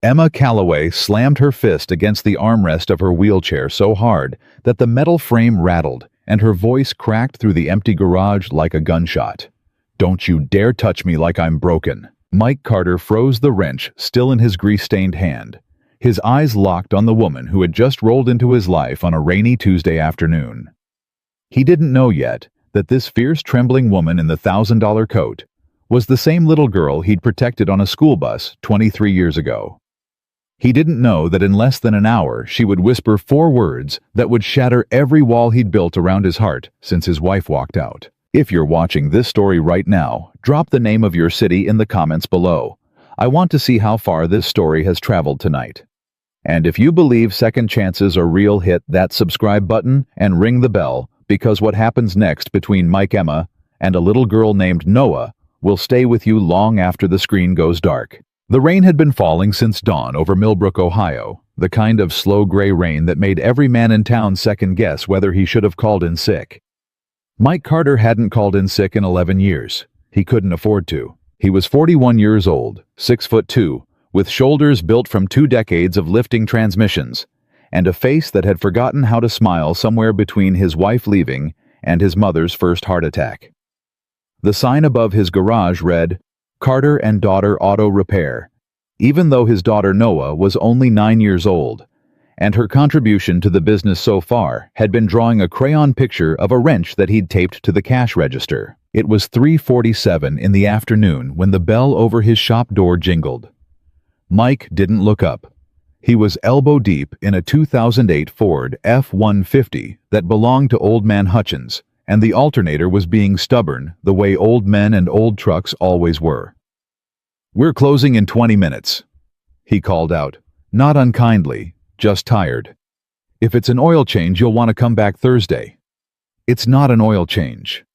Emma Calloway slammed her fist against the armrest of her wheelchair so hard that the metal frame rattled and her voice cracked through the empty garage like a gunshot. "Don't you dare touch me like I'm broken." Mike Carter froze the wrench still in his grease-stained hand. His eyes locked on the woman who had just rolled into his life on a rainy Tuesday afternoon. He didn't know yet that this fierce, trembling woman in the $1,000 coat was the same little girl he'd protected on a school bus 23 years ago. He didn't know that in less than an hour she would whisper 4 words that would shatter every wall he'd built around his heart since his wife walked out. If you're watching this story right now, drop the name of your city in the comments below. I want to see how far this story has traveled tonight. And if you believe second chances are real, hit that subscribe button and ring the bell, because what happens next between Mike, Emma, and a little girl named Noah will stay with you long after the screen goes dark. The rain had been falling since dawn over Millbrook, Ohio, the kind of slow gray rain that made every man in town second guess whether he should have called in sick. Mike Carter hadn't called in sick in 11 years. He couldn't afford to. He was 41 years old, 6'2", with shoulders built from 2 decades of lifting transmissions, and a face that had forgotten how to smile somewhere between his wife leaving and his mother's first heart attack. The sign above his garage read, "Carter and Daughter Auto Repair," even though his daughter Noah was only 9 years old, and her contribution to the business so far had been drawing a crayon picture of a wrench that he'd taped to the cash register. It was 3:47 in the afternoon when the bell over his shop door jingled. Mike didn't look up. He was elbow-deep in a 2008 Ford F-150 that belonged to Old Man Hutchins, and the alternator was being stubborn the way old men and old trucks always were. "We're closing in 20 minutes," he called out, not unkindly, just tired. "If it's an oil change, you'll want to come back Thursday." "It's not an oil change."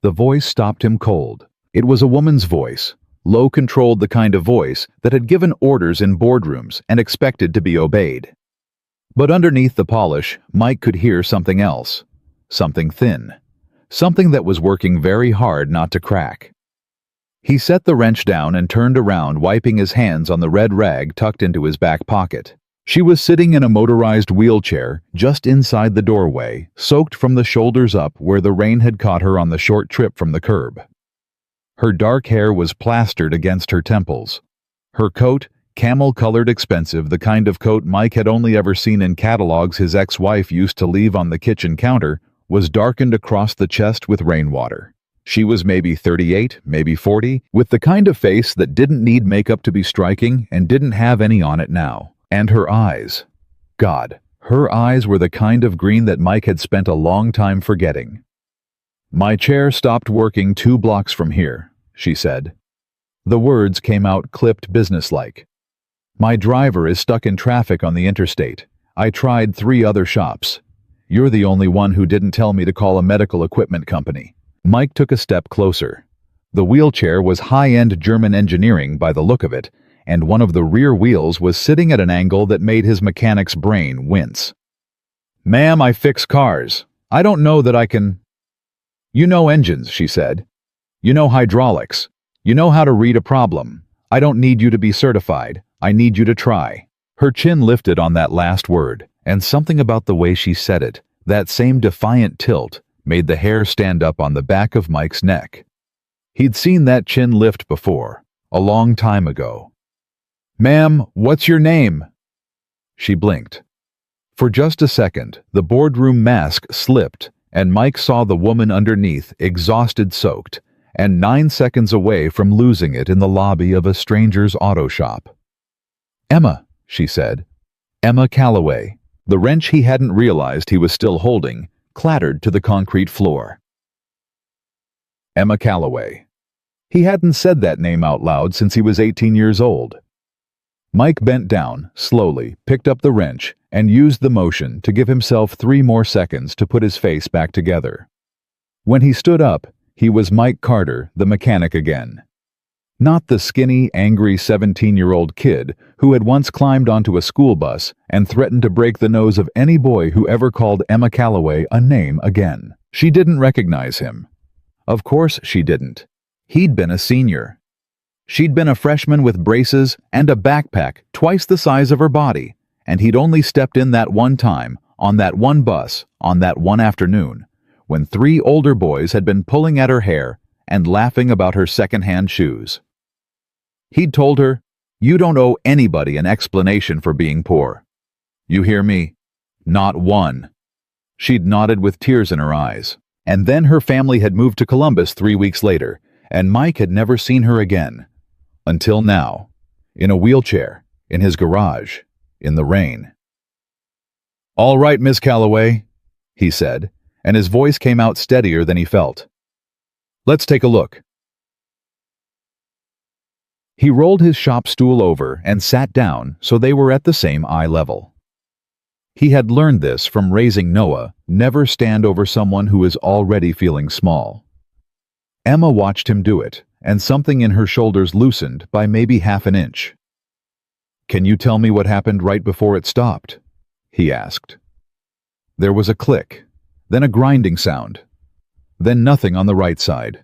The voice stopped him cold. It was a woman's voice, low-controlled, the kind of voice that had given orders in boardrooms and expected to be obeyed. But underneath the polish, Mike could hear something else, something thin, something that was working very hard not to crack. He set the wrench down and turned around, wiping his hands on the red rag tucked into his back pocket. She was sitting in a motorized wheelchair just inside the doorway, soaked from the shoulders up where the rain had caught her on the short trip from the curb. Her dark hair was plastered against her temples. Her coat, camel-colored, expensive, the kind of coat Mike had only ever seen in catalogs his ex-wife used to leave on the kitchen counter, was darkened across the chest with rainwater. She was maybe 38, maybe 40, with the kind of face that didn't need makeup to be striking and didn't have any on it now. And her eyes. God, her eyes were the kind of green that Mike had spent a long time forgetting. "My chair stopped working 2 blocks from here," she said. The words came out clipped businesslike. "My driver is stuck in traffic on the interstate. I tried 3 other shops. You're the only one who didn't tell me to call a medical equipment company." Mike took a step closer. The wheelchair was high-end German engineering by the look of it, and one of the rear wheels was sitting at an angle that made his mechanic's brain wince. "Ma'am, I fix cars. I don't know that I can—" "You know engines," she said. "You know hydraulics. You know how to read a problem. I don't need you to be certified. I need you to try." Her chin lifted on that last word, and something about the way she said it, that same defiant tilt, made the hair stand up on the back of Mike's neck. He'd seen that chin lift before, a long time ago. "Ma'am, what's your name?" She blinked. For just a second, the boardroom mask slipped, and Mike saw the woman underneath, exhausted, soaked, and 9 seconds away from losing it in the lobby of a stranger's auto shop. "Emma," she said. "Emma Calloway." The wrench he hadn't realized he was still holding clattered to the concrete floor. Emma Calloway. He hadn't said that name out loud since he was 18 years old. Mike bent down, slowly, picked up the wrench, and used the motion to give himself 3 more seconds to put his face back together. When he stood up, he was Mike Carter, the mechanic again. Not the skinny, angry 17-year-old kid who had once climbed onto a school bus and threatened to break the nose of any boy who ever called Emma Calloway a name again. She didn't recognize him. Of course she didn't. He'd been a senior. She'd been a freshman with braces and a backpack twice the size of her body, and he'd only stepped in that one time, on that one bus, on that one afternoon, when 3 older boys had been pulling at her hair and laughing about her second-hand shoes. He'd told her, "You don't owe anybody an explanation for being poor. You hear me? Not one." She'd nodded with tears in her eyes. And then her family had moved to Columbus 3 weeks later, and Mike had never seen her again. Until now, in a wheelchair, in his garage, in the rain. "All right, Miss Calloway," he said, and his voice came out steadier than he felt. "Let's take a look." He rolled his shop stool over and sat down so they were at the same eye level. He had learned this from raising Noah: never stand over someone who is already feeling small. Emma watched him do it, and something in her shoulders loosened by maybe half an inch. "Can you tell me what happened right before it stopped?" he asked. There was a click, then a grinding sound, then nothing on the right side.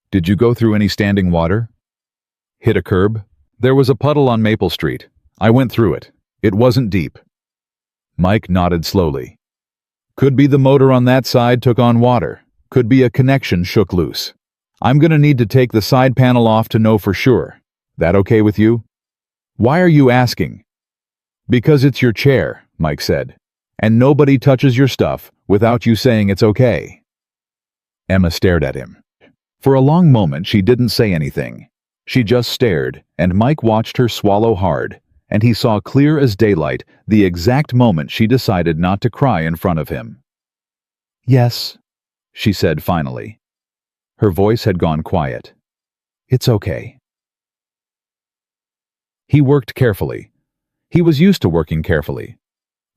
"Did you go through any standing water?" "Hit a curb? There was a puddle on Maple Street. I went through it. It wasn't deep." Mike nodded slowly. "Could be the motor on that side took on water. Could be a connection shook loose. I'm gonna need to take the side panel off to know for sure. That okay with you?" "Why are you asking?" "Because it's your chair," Mike said, "and nobody touches your stuff without you saying it's okay." Emma stared at him. For a long moment she didn't say anything. She just stared, and Mike watched her swallow hard, and he saw clear as daylight the exact moment she decided not to cry in front of him. "Yes," she said finally. Her voice had gone quiet. "It's okay." He worked carefully. He was used to working carefully.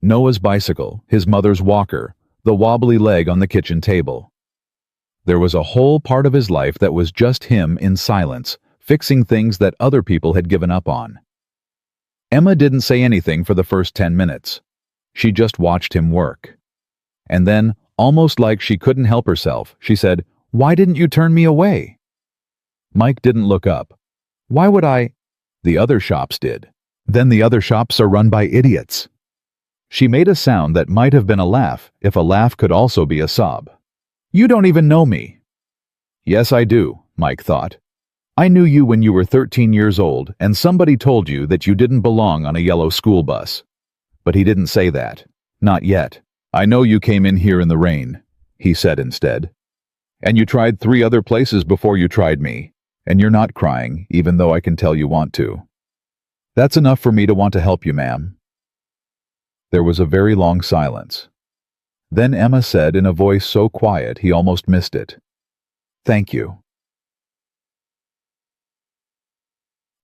Noah's bicycle, his mother's walker, the wobbly leg on the kitchen table. There was a whole part of his life that was just him in silence, fixing things that other people had given up on. Emma didn't say anything for the first 10 minutes. She just watched him work. And then, almost like she couldn't help herself, she said, "Why didn't you turn me away?" Mike didn't look up. "Why would I?" "The other shops did." "Then the other shops are run by idiots." She made a sound that might have been a laugh if a laugh could also be a sob. "You don't even know me." "Yes, I do," Mike thought. "I knew you when you were 13 years old and somebody told you that you didn't belong on a yellow school bus." But he didn't say that. Not yet. "I know you came in here in the rain," he said instead. "And you tried 3 other places before you tried me, and you're not crying, even though I can tell you want to. That's enough for me to want to help you, ma'am." There was a very long silence. Then Emma said in a voice so quiet he almost missed it, "Thank you."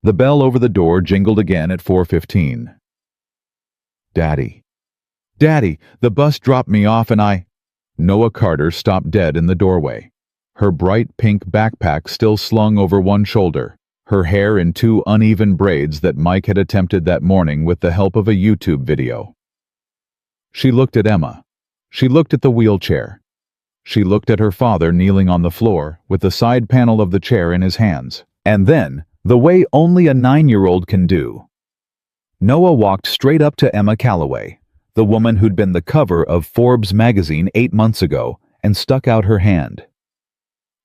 The bell over the door jingled again at 4:15. "Daddy. Daddy, the bus dropped me off and I—" Noah Carter stopped dead in the doorway, her bright pink backpack still slung over one shoulder, her hair in 2 uneven braids that Mike had attempted that morning with the help of a YouTube video. She looked at Emma. She looked at the wheelchair. She looked at her father kneeling on the floor with the side panel of the chair in his hands. And then, the way only a 9-year-old can do, Noah walked straight up to Emma Calloway, the woman who'd been the cover of Forbes magazine 8 months ago, and stuck out her hand.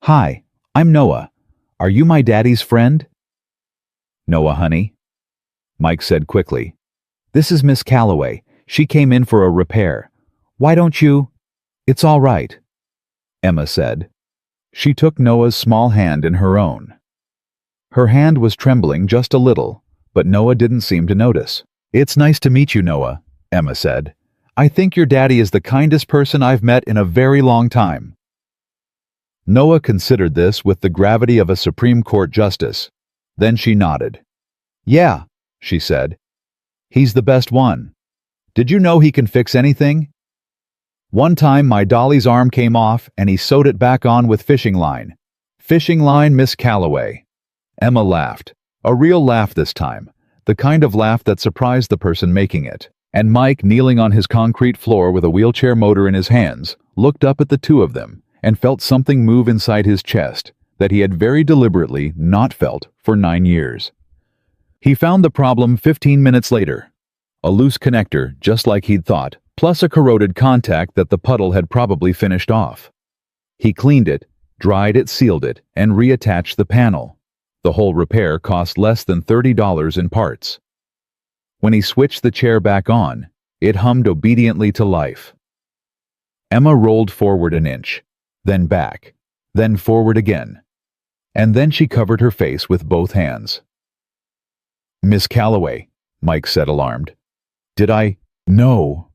"Hi, I'm Noah. Are you my daddy's friend?" "Noah, honey," Mike said quickly. "This is Miss Calloway. She came in for a repair. Why don't you—" "It's all right," Emma said. She took Noah's small hand in her own. Her hand was trembling just a little, but Noah didn't seem to notice. "It's nice to meet you, Noah," Emma said. "I think your daddy is the kindest person I've met in a very long time." Noah considered this with the gravity of a Supreme Court justice. Then she nodded. "Yeah," she said. "He's the best one. Did you know he can fix anything? One time my dolly's arm came off and he sewed it back on with fishing line. Fishing line, Miss Calloway." Emma laughed. A real laugh this time, the kind of laugh that surprised the person making it. And Mike, kneeling on his concrete floor with a wheelchair motor in his hands, looked up at the two of them and felt something move inside his chest, that he had very deliberately not felt for 9 years. He found the problem 15 minutes later. A loose connector, just like he'd thought, plus a corroded contact that the puddle had probably finished off. He cleaned it, dried it, sealed it, and reattached the panel. The whole repair cost less than $30 in parts. When he switched the chair back on, it hummed obediently to life. Emma rolled forward an inch, then back, then forward again, and then she covered her face with both hands. "Miss Calloway," Mike said, alarmed. "Did I—" "No."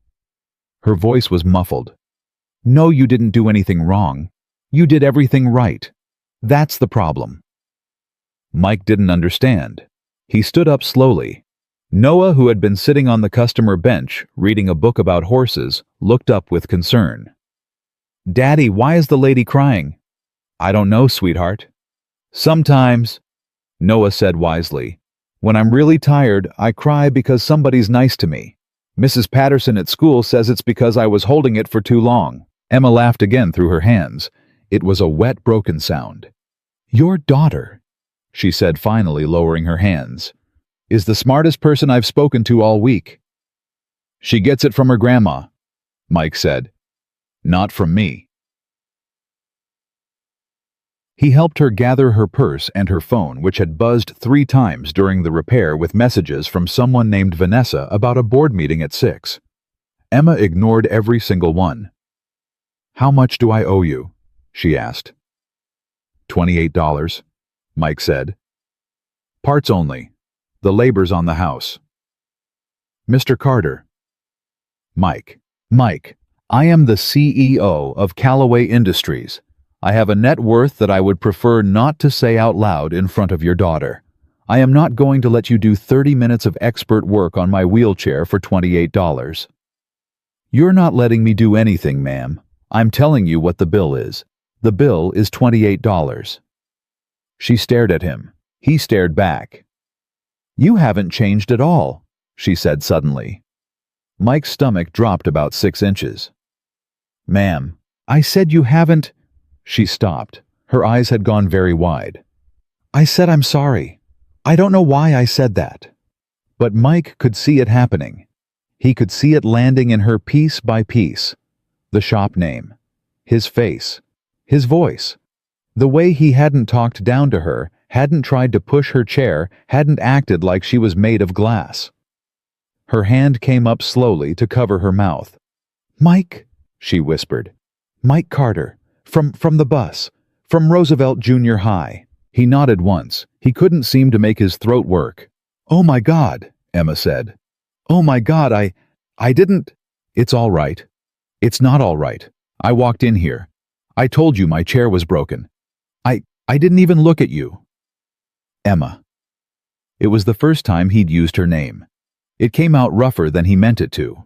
Her voice was muffled. "No, you didn't do anything wrong. You did everything right. That's the problem." Mike didn't understand. He stood up slowly. Noah, who had been sitting on the customer bench, reading a book about horses, looked up with concern. "Daddy, why is the lady crying?" "I don't know, sweetheart." "Sometimes," Noah said wisely, "when I'm really tired, I cry because somebody's nice to me. Mrs. Patterson at school says it's because I was holding it for too long." Emma laughed again through her hands. It was a wet, broken sound. "Your daughter," she said finally, lowering her hands, "is the smartest person I've spoken to all week." "She gets it from her grandma," Mike said. "Not from me." He helped her gather her purse and her phone, which had buzzed 3 times during the repair with messages from someone named Vanessa about a board meeting at 6. Emma ignored every single one. "How much do I owe you?" she asked. $28, Mike said. "Parts only. The labor's on the house." "Mr. Carter." "Mike. Mike, I am the CEO of Calloway Industries. I have a net worth that I would prefer not to say out loud in front of your daughter. I am not going to let you do 30 minutes of expert work on my wheelchair for $28. "You're not letting me do anything, ma'am. I'm telling you what the bill is. The bill is $28. She stared at him. He stared back. "You haven't changed at all," she said suddenly. Mike's stomach dropped about 6 inches. "Ma'am, I said you haven't—" She stopped. Her eyes had gone very wide. "I said I'm sorry. I don't know why I said that." But Mike could see it happening. He could see it landing in her piece by piece. The shop name. His face. His voice. The way he hadn't talked down to her, hadn't tried to push her chair, hadn't acted like she was made of glass. Her hand came up slowly to cover her mouth. "Mike," she whispered. "Mike Carter. From the bus. From Roosevelt Junior High." He nodded once. He couldn't seem to make his throat work. "Oh my God," Emma said. "Oh my God, I didn't—" "It's all right." "It's not all right. I walked in here. I told you my chair was broken. I didn't even look at you." Emma. It was the first time he'd used her name. It came out rougher than he meant it to.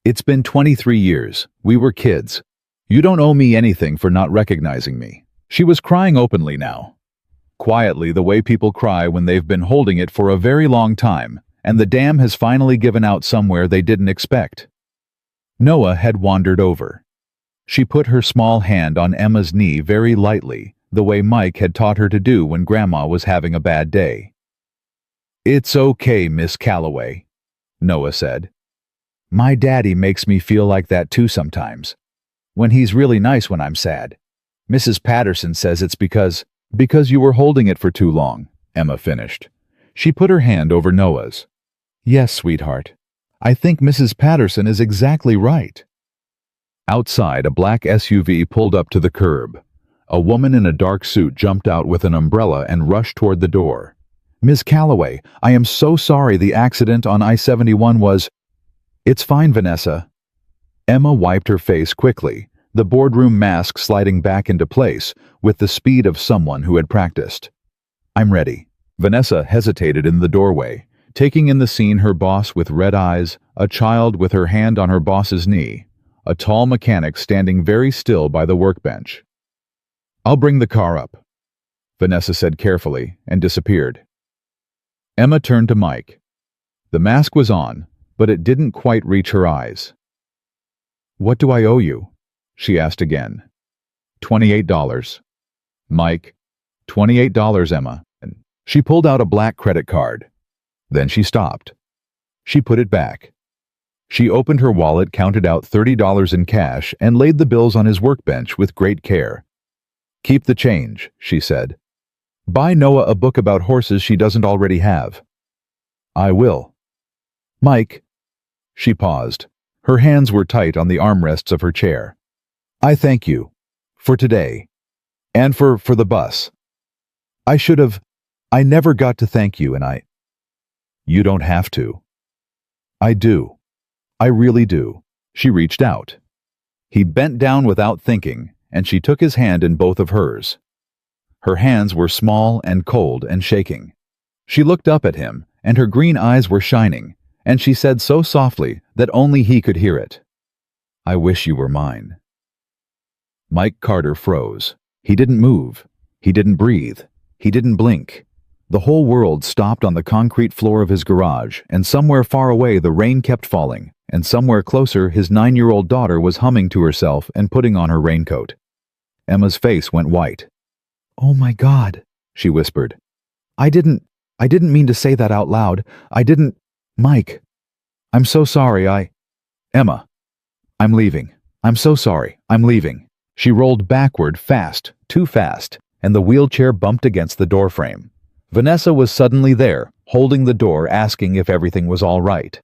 "It's been 23 years. We were kids. You don't owe me anything for not recognizing me." She was crying openly now. Quietly, the way people cry when they've been holding it for a very long time, and the dam has finally given out somewhere they didn't expect. Noah had wandered over. She put her small hand on Emma's knee very lightly, the way Mike had taught her to do when Grandma was having a bad day. "It's okay, Miss Calloway," Noah said. "My daddy makes me feel like that too sometimes. When he's really nice when I'm sad. Mrs. Patterson says it's because you were holding it for too long," Emma finished. She put her hand over Noah's. "Yes, sweetheart. I think Mrs. Patterson is exactly right." Outside, a black SUV pulled up to the curb. A woman in a dark suit jumped out with an umbrella and rushed toward the door. "Miss Calloway, I am so sorry the accident on I-71 was—" "It's fine, Vanessa." Emma wiped her face quickly, the boardroom mask sliding back into place with the speed of someone who had practiced. "I'm ready." Vanessa hesitated in the doorway, taking in the scene her boss with red eyes, a child with her hand on her boss's knee, a tall mechanic standing very still by the workbench. "I'll bring the car up," Vanessa said carefully and disappeared. Emma turned to Mike. The mask was on, but it didn't quite reach her eyes. "What do I owe you?" she asked again. $28. Mike, $28, Emma. She pulled out a black credit card. Then she stopped. She put it back. She opened her wallet, counted out $30 in cash, and laid the bills on his workbench with great care. "Keep the change," she said. "Buy Noah a book about horses she doesn't already have." "I will." "Mike." She paused. Her hands were tight on the armrests of her chair. "I thank you. For today. And for the bus. I never got to thank you, and You don't have to." "I do. I really do." She reached out. He bent down without thinking, and she took his hand in both of hers. Her hands were small and cold and shaking. She looked up at him, and her green eyes were shining, and she said so softly that only he could hear it, "I wish you were mine." Mike Carter froze. He didn't move. He didn't breathe. He didn't blink. The whole world stopped on the concrete floor of his garage, and somewhere far away the rain kept falling, and somewhere closer his 9-year-old daughter was humming to herself and putting on her raincoat. Emma's face went white. "Oh my God," she whispered. I didn't mean to say that out loud. Mike, I'm so sorry. Emma, I'm leaving. I'm so sorry. I'm leaving." She rolled backward fast, too fast, and the wheelchair bumped against the doorframe. Vanessa was suddenly there, holding the door, asking if everything was all right.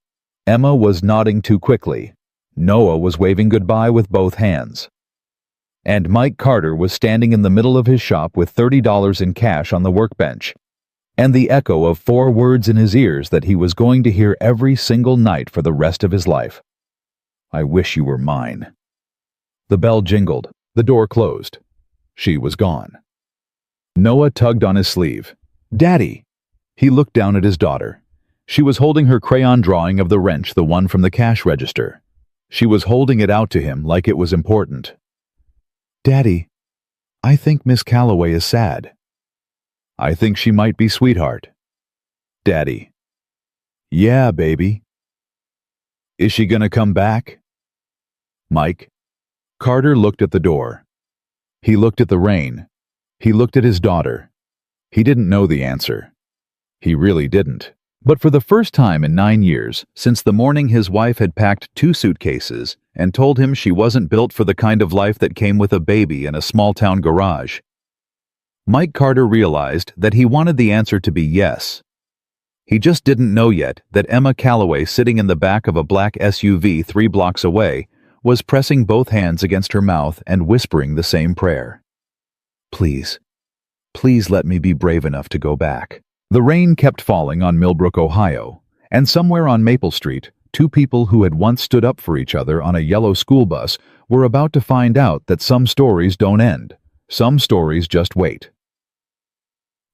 Emma was nodding too quickly. Noah was waving goodbye with both hands. And Mike Carter was standing in the middle of his shop with $30 in cash on the workbench, and the echo of 4 words in his ears that he was going to hear every single night for the rest of his life. "I wish you were mine." The bell jingled. The door closed. She was gone. Noah tugged on his sleeve. "Daddy!" He looked down at his daughter. She was holding her crayon drawing of the wrench, the one from the cash register. She was holding it out to him like it was important. "Daddy, I think Miss Calloway is sad." "I think she might be, sweetheart." "Daddy." "Yeah, baby." "Is she gonna come back?" "Mike." Carter looked at the door. He looked at the rain. He looked at his daughter. He didn't know the answer. He really didn't. But for the first time in 9 years, since the morning his wife had packed 2 suitcases and told him she wasn't built for the kind of life that came with a baby in a small-town garage, Mike Carter realized that he wanted the answer to be yes. He just didn't know yet that Emma Calloway, sitting in the back of a black SUV 3 blocks away, was pressing both hands against her mouth and whispering the same prayer. "Please, please let me be brave enough to go back." The rain kept falling on Millbrook, Ohio, and somewhere on Maple Street, 2 people who had once stood up for each other on a yellow school bus were about to find out that some stories don't end. Some stories just wait.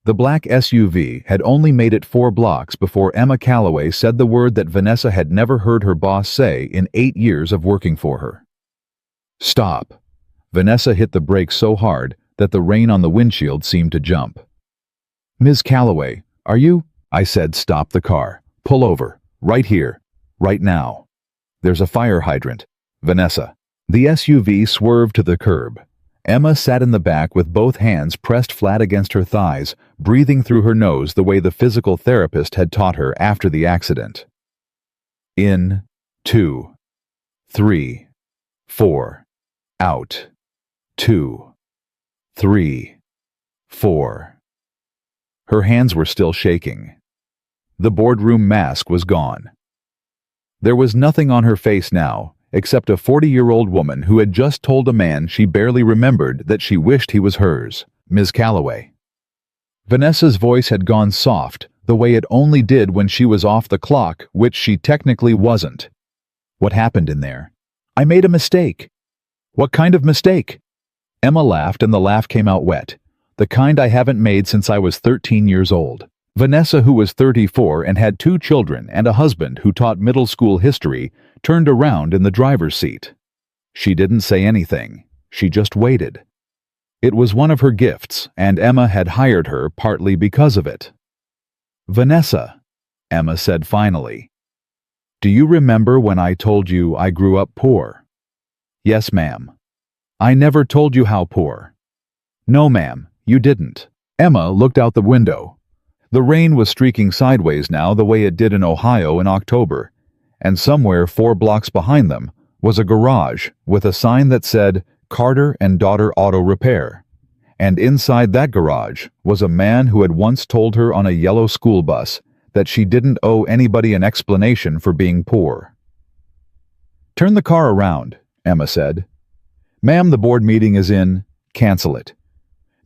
The black SUV had only made it 4 blocks before Emma Calloway said the word that Vanessa had never heard her boss say in 8 years of working for her. "Stop." Vanessa hit the brakes so hard that the rain on the windshield seemed to jump. "Ms. Calloway, are you?" I said, "Stop the car. Pull over. Right here. Right now. There's a fire hydrant." "Vanessa." The SUV swerved to the curb. Emma sat in the back with both hands pressed flat against her thighs, breathing through her nose the way the physical therapist had taught her after the accident. In, 2, 3, 4. Out. 2, 3, 4. Her hands were still shaking. The boardroom mask was gone. There was nothing on her face now, except a 40-year-old woman who had just told a man she barely remembered that she wished he was hers, Ms. Calloway. Vanessa's voice had gone soft, the way it only did when she was off the clock, which she technically wasn't. "What happened in there?" "I made a mistake." "What kind of mistake?" Emma laughed, and the laugh came out wet. "The kind I haven't made since I was 13 years old." Vanessa, who was 34 and had 2 children and a husband who taught middle school history, turned around in the driver's seat. She didn't say anything. She just waited. It was one of her gifts, and Emma had hired her partly because of it. "Vanessa," Emma said finally, "do you remember when I told you I grew up poor?" "Yes, ma'am." "I never told you how poor." "No, ma'am, You didn't. Emma looked out the window. The rain was streaking sideways now the way it did in Ohio in October, and somewhere 4 blocks behind them was a garage with a sign that said Carter and Daughter Auto Repair. And inside that garage was a man who had once told her on a yellow school bus that she didn't owe anybody an explanation for being poor. "Turn the car around," Emma said. "Ma'am, the board meeting is in. Cancel it.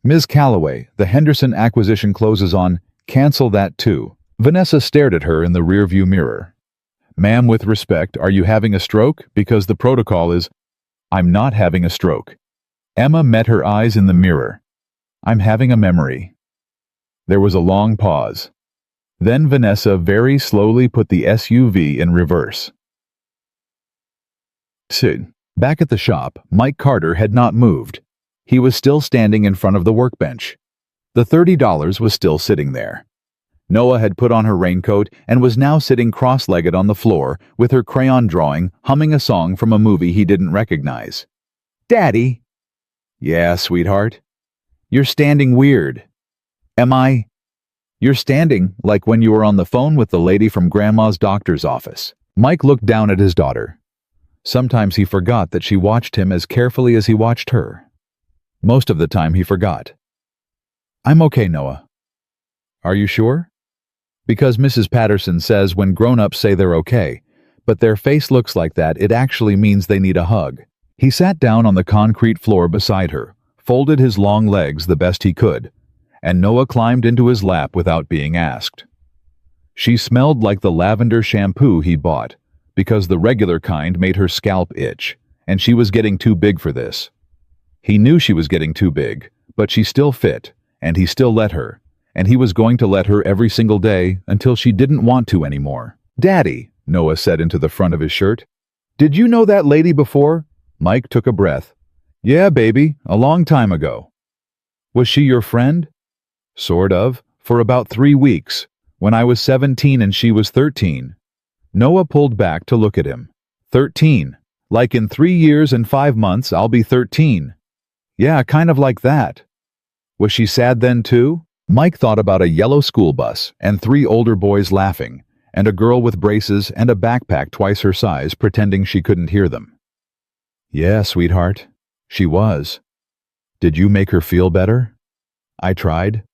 Ms. Calloway, the Henderson acquisition closes on. Cancel that too." Vanessa stared at her in the rearview mirror. "Ma'am, with respect, are you having a stroke? Because the protocol is—" "I'm not having a stroke." Emma met her eyes in the mirror. "I'm having a memory." There was a long pause. Then Vanessa very slowly put the SUV in reverse. Back at the shop, Mike Carter had not moved. He was still standing in front of the workbench. The $30 was still sitting there. Noah had put on her raincoat and was now sitting cross-legged on the floor with her crayon drawing, humming a song from a movie he didn't recognize. "Daddy." "Yeah, sweetheart." "You're standing weird." "Am I?" "You're standing like when you were on the phone with the lady from Grandma's doctor's office." Mike looked down at his daughter. Sometimes he forgot that she watched him as carefully as he watched her. Most of the time he forgot. "I'm okay, Noah." "Are you sure?" "Because Mrs. Patterson says when grown-ups say they're okay, but their face looks like that, it actually means they need a hug." He sat down on the concrete floor beside her, folded his long legs the best he could, and Noah climbed into his lap without being asked. She smelled like the lavender shampoo he bought, because the regular kind made her scalp itch, and she was getting too big for this. He knew she was getting too big, but she still fit, and he still let her, and he was going to let her every single day until she didn't want to anymore. "Daddy," Noah said into the front of his shirt. "Did you know that lady before?" Mike took a breath. "Yeah, baby, a long time ago." "Was she your friend?" "Sort of, for about 3 weeks, when I was 17 and she was 13. Noah pulled back to look at him. 13. Like in 3 years and 5 months I'll be 13. "Yeah, kind of like that." "Was she sad then too?" Mike thought about a yellow school bus and 3 older boys laughing, and a girl with braces and a backpack twice her size pretending she couldn't hear them. "Yeah, sweetheart, she was." "Did you make her feel better?" "I tried."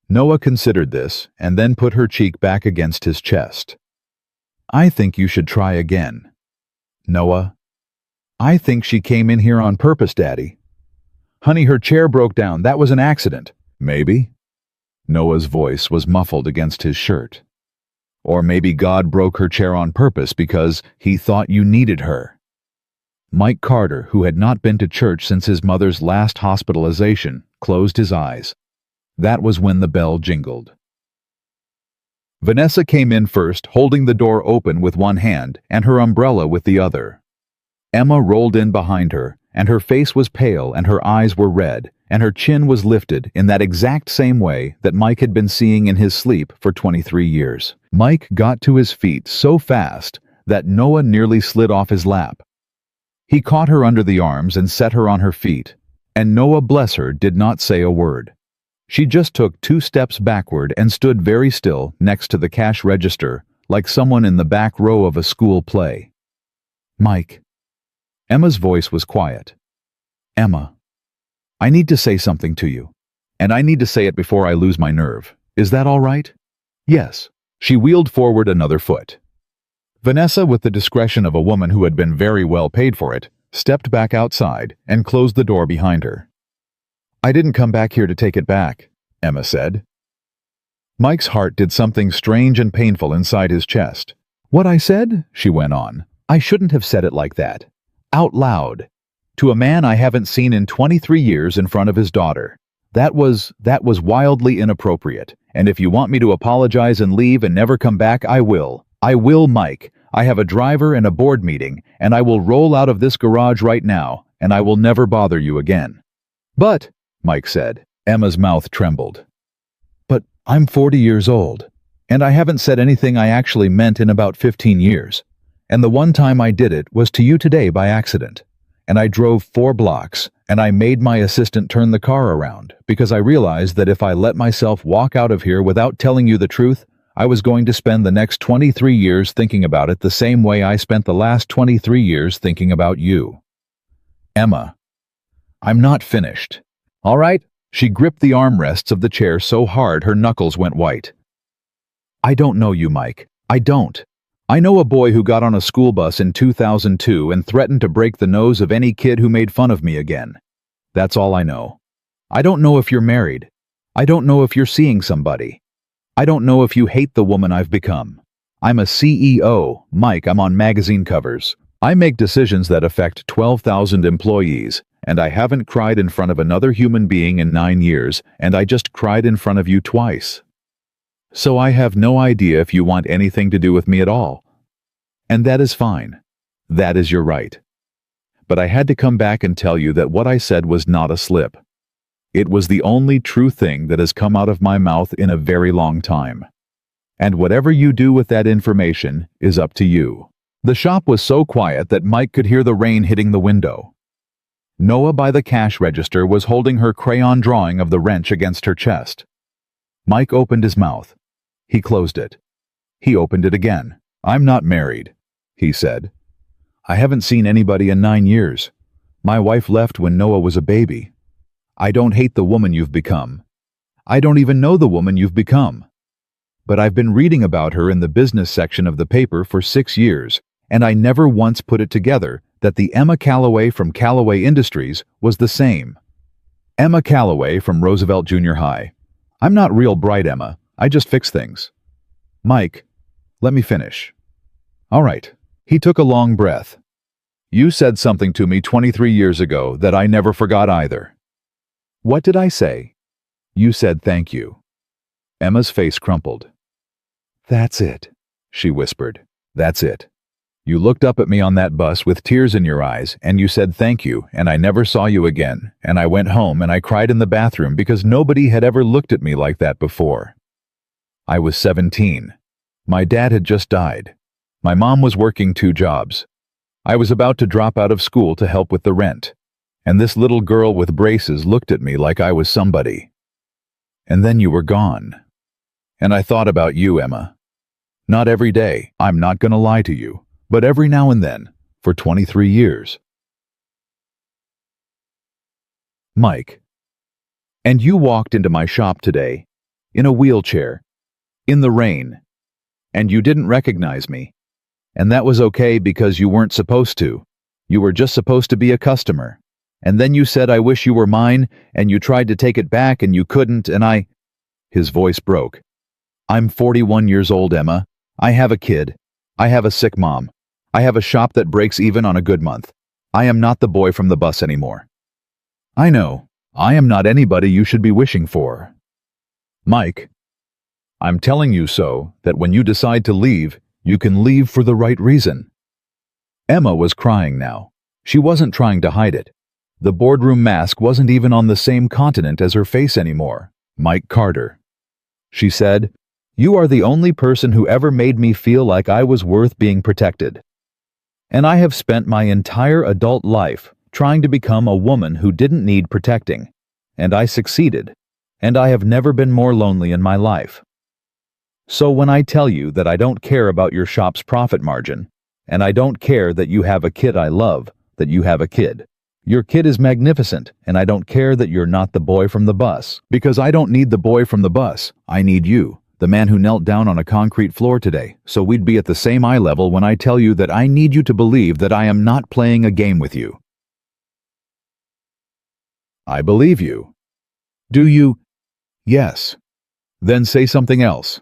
Noah considered this and then put her cheek back against his chest. "I think you should try again." "Noah." "I think she came in here on purpose, Daddy." "Honey, her chair broke down. That was an accident." "Maybe." Noah's voice was muffled against his shirt. "Or maybe God broke her chair on purpose because he thought you needed her." Mike Carter, who had not been to church since his mother's last hospitalization, closed his eyes. That was when the bell jingled. Vanessa came in first, holding the door open with one hand and her umbrella with the other. Emma rolled in behind her, and her face was pale and her eyes were red, and her chin was lifted in that exact same way that Mike had been seeing in his sleep for 23 years. Mike got to his feet so fast that Noah nearly slid off his lap. He caught her under the arms and set her on her feet, and Noah, bless her, did not say a word. She just took 2 steps backward and stood very still next to the cash register, like someone in the back row of a school play. "Mike." Emma's voice was quiet. "Emma, I need to say something to you, and I need to say it before I lose my nerve. Is that all right?" "Yes." She wheeled forward another foot. Vanessa, with the discretion of a woman who had been very well paid for it, stepped back outside and closed the door behind her. "I didn't come back here to take it back," Emma said. Mike's heart did something strange and painful inside his chest. "What I said," she went on, "I shouldn't have said it like that. Out loud. To a man I haven't seen in 23 years in front of his daughter. That was wildly inappropriate, and if you want me to apologize and leave and never come back, I will. I will, Mike. I have a driver and a board meeting, and I will roll out of this garage right now, and I will never bother you again." "But," Mike said. Emma's mouth trembled. "But I'm 40 years old, and I haven't said anything I actually meant in about 15 years. And the one time I did it was to you today by accident. And I drove 4 blocks, and I made my assistant turn the car around because I realized that if I let myself walk out of here without telling you the truth, I was going to spend the next 23 years thinking about it the same way I spent the last 23 years thinking about you. Emma, I'm not finished. All right? She gripped the armrests of the chair so hard her knuckles went white. I don't know you, Mike. I don't. I know a boy who got on a school bus in 2002 and threatened to break the nose of any kid who made fun of me again. That's all I know. I don't know if you're married. I don't know if you're seeing somebody. I don't know if you hate the woman I've become. I'm a CEO, Mike. I'm on magazine covers. I make decisions that affect 12,000 employees, and I haven't cried in front of another human being in 9 years, and I just cried in front of you twice. So I have no idea if you want anything to do with me at all. And that is fine. That is your right. But I had to come back and tell you that what I said was not a slip. It was the only true thing that has come out of my mouth in a very long time. And whatever you do with that information is up to you. The shop was so quiet that Mike could hear the rain hitting the window. Noah by the cash register was holding her crayon drawing of the wrench against her chest. Mike opened his mouth. He closed it. He opened it again. I'm not married, he said. I haven't seen anybody in 9 years. My wife left when Noah was a baby. I don't hate the woman you've become. I don't even know the woman you've become. But I've been reading about her in the business section of the paper for 6 years, and I never once put it together that the Emma Calloway from Calloway Industries was the same. Emma Calloway from Roosevelt Junior High. I'm not real bright, Emma. I just fix things. Mike, let me finish. All right. He took a long breath. You said something to me 23 years ago that I never forgot either. What did I say? You said thank you. Emma's face crumpled. That's it, she whispered. That's it. You looked up at me on that bus with tears in your eyes, and you said thank you, and I never saw you again, and I went home and I cried in the bathroom because nobody had ever looked at me like that before. I was 17. My dad had just died. My mom was working 2 jobs. I was about to drop out of school to help with the rent, and this little girl with braces looked at me like I was somebody. And then you were gone. And I thought about you, Emma. Not every day, I'm not going to lie to you, but every now and then, for 23 years. Mike. And you walked into my shop today, in a wheelchair, in the rain, and you didn't recognize me. And that was okay because you weren't supposed to. You were just supposed to be a customer. And then you said, I wish you were mine, and you tried to take it back and you couldn't, and I... His voice broke. I'm 41 years old, Emma. I have a kid. I have a sick mom. I have a shop that breaks even on a good month. I am not the boy from the bus anymore. I know. I am not anybody you should be wishing for. Mike, I'm telling you so that when you decide to leave, you can leave for the right reason. Emma was crying now. She wasn't trying to hide it. The boardroom mask wasn't even on the same continent as her face anymore. Mike Carter. She said, You are the only person who ever made me feel like I was worth being protected. And I have spent my entire adult life trying to become a woman who didn't need protecting. And I succeeded. And I have never been more lonely in my life. So when I tell you that I don't care about your shop's profit margin, and I don't care that you have a kid I love, that you have a kid. Your kid is magnificent, and I don't care that you're not the boy from the bus. Because I don't need the boy from the bus. I need you, the man who knelt down on a concrete floor today, so we'd be at the same eye level when I tell you that I need you to believe that I am not playing a game with you. I believe you. Do you? Yes. Then say something else.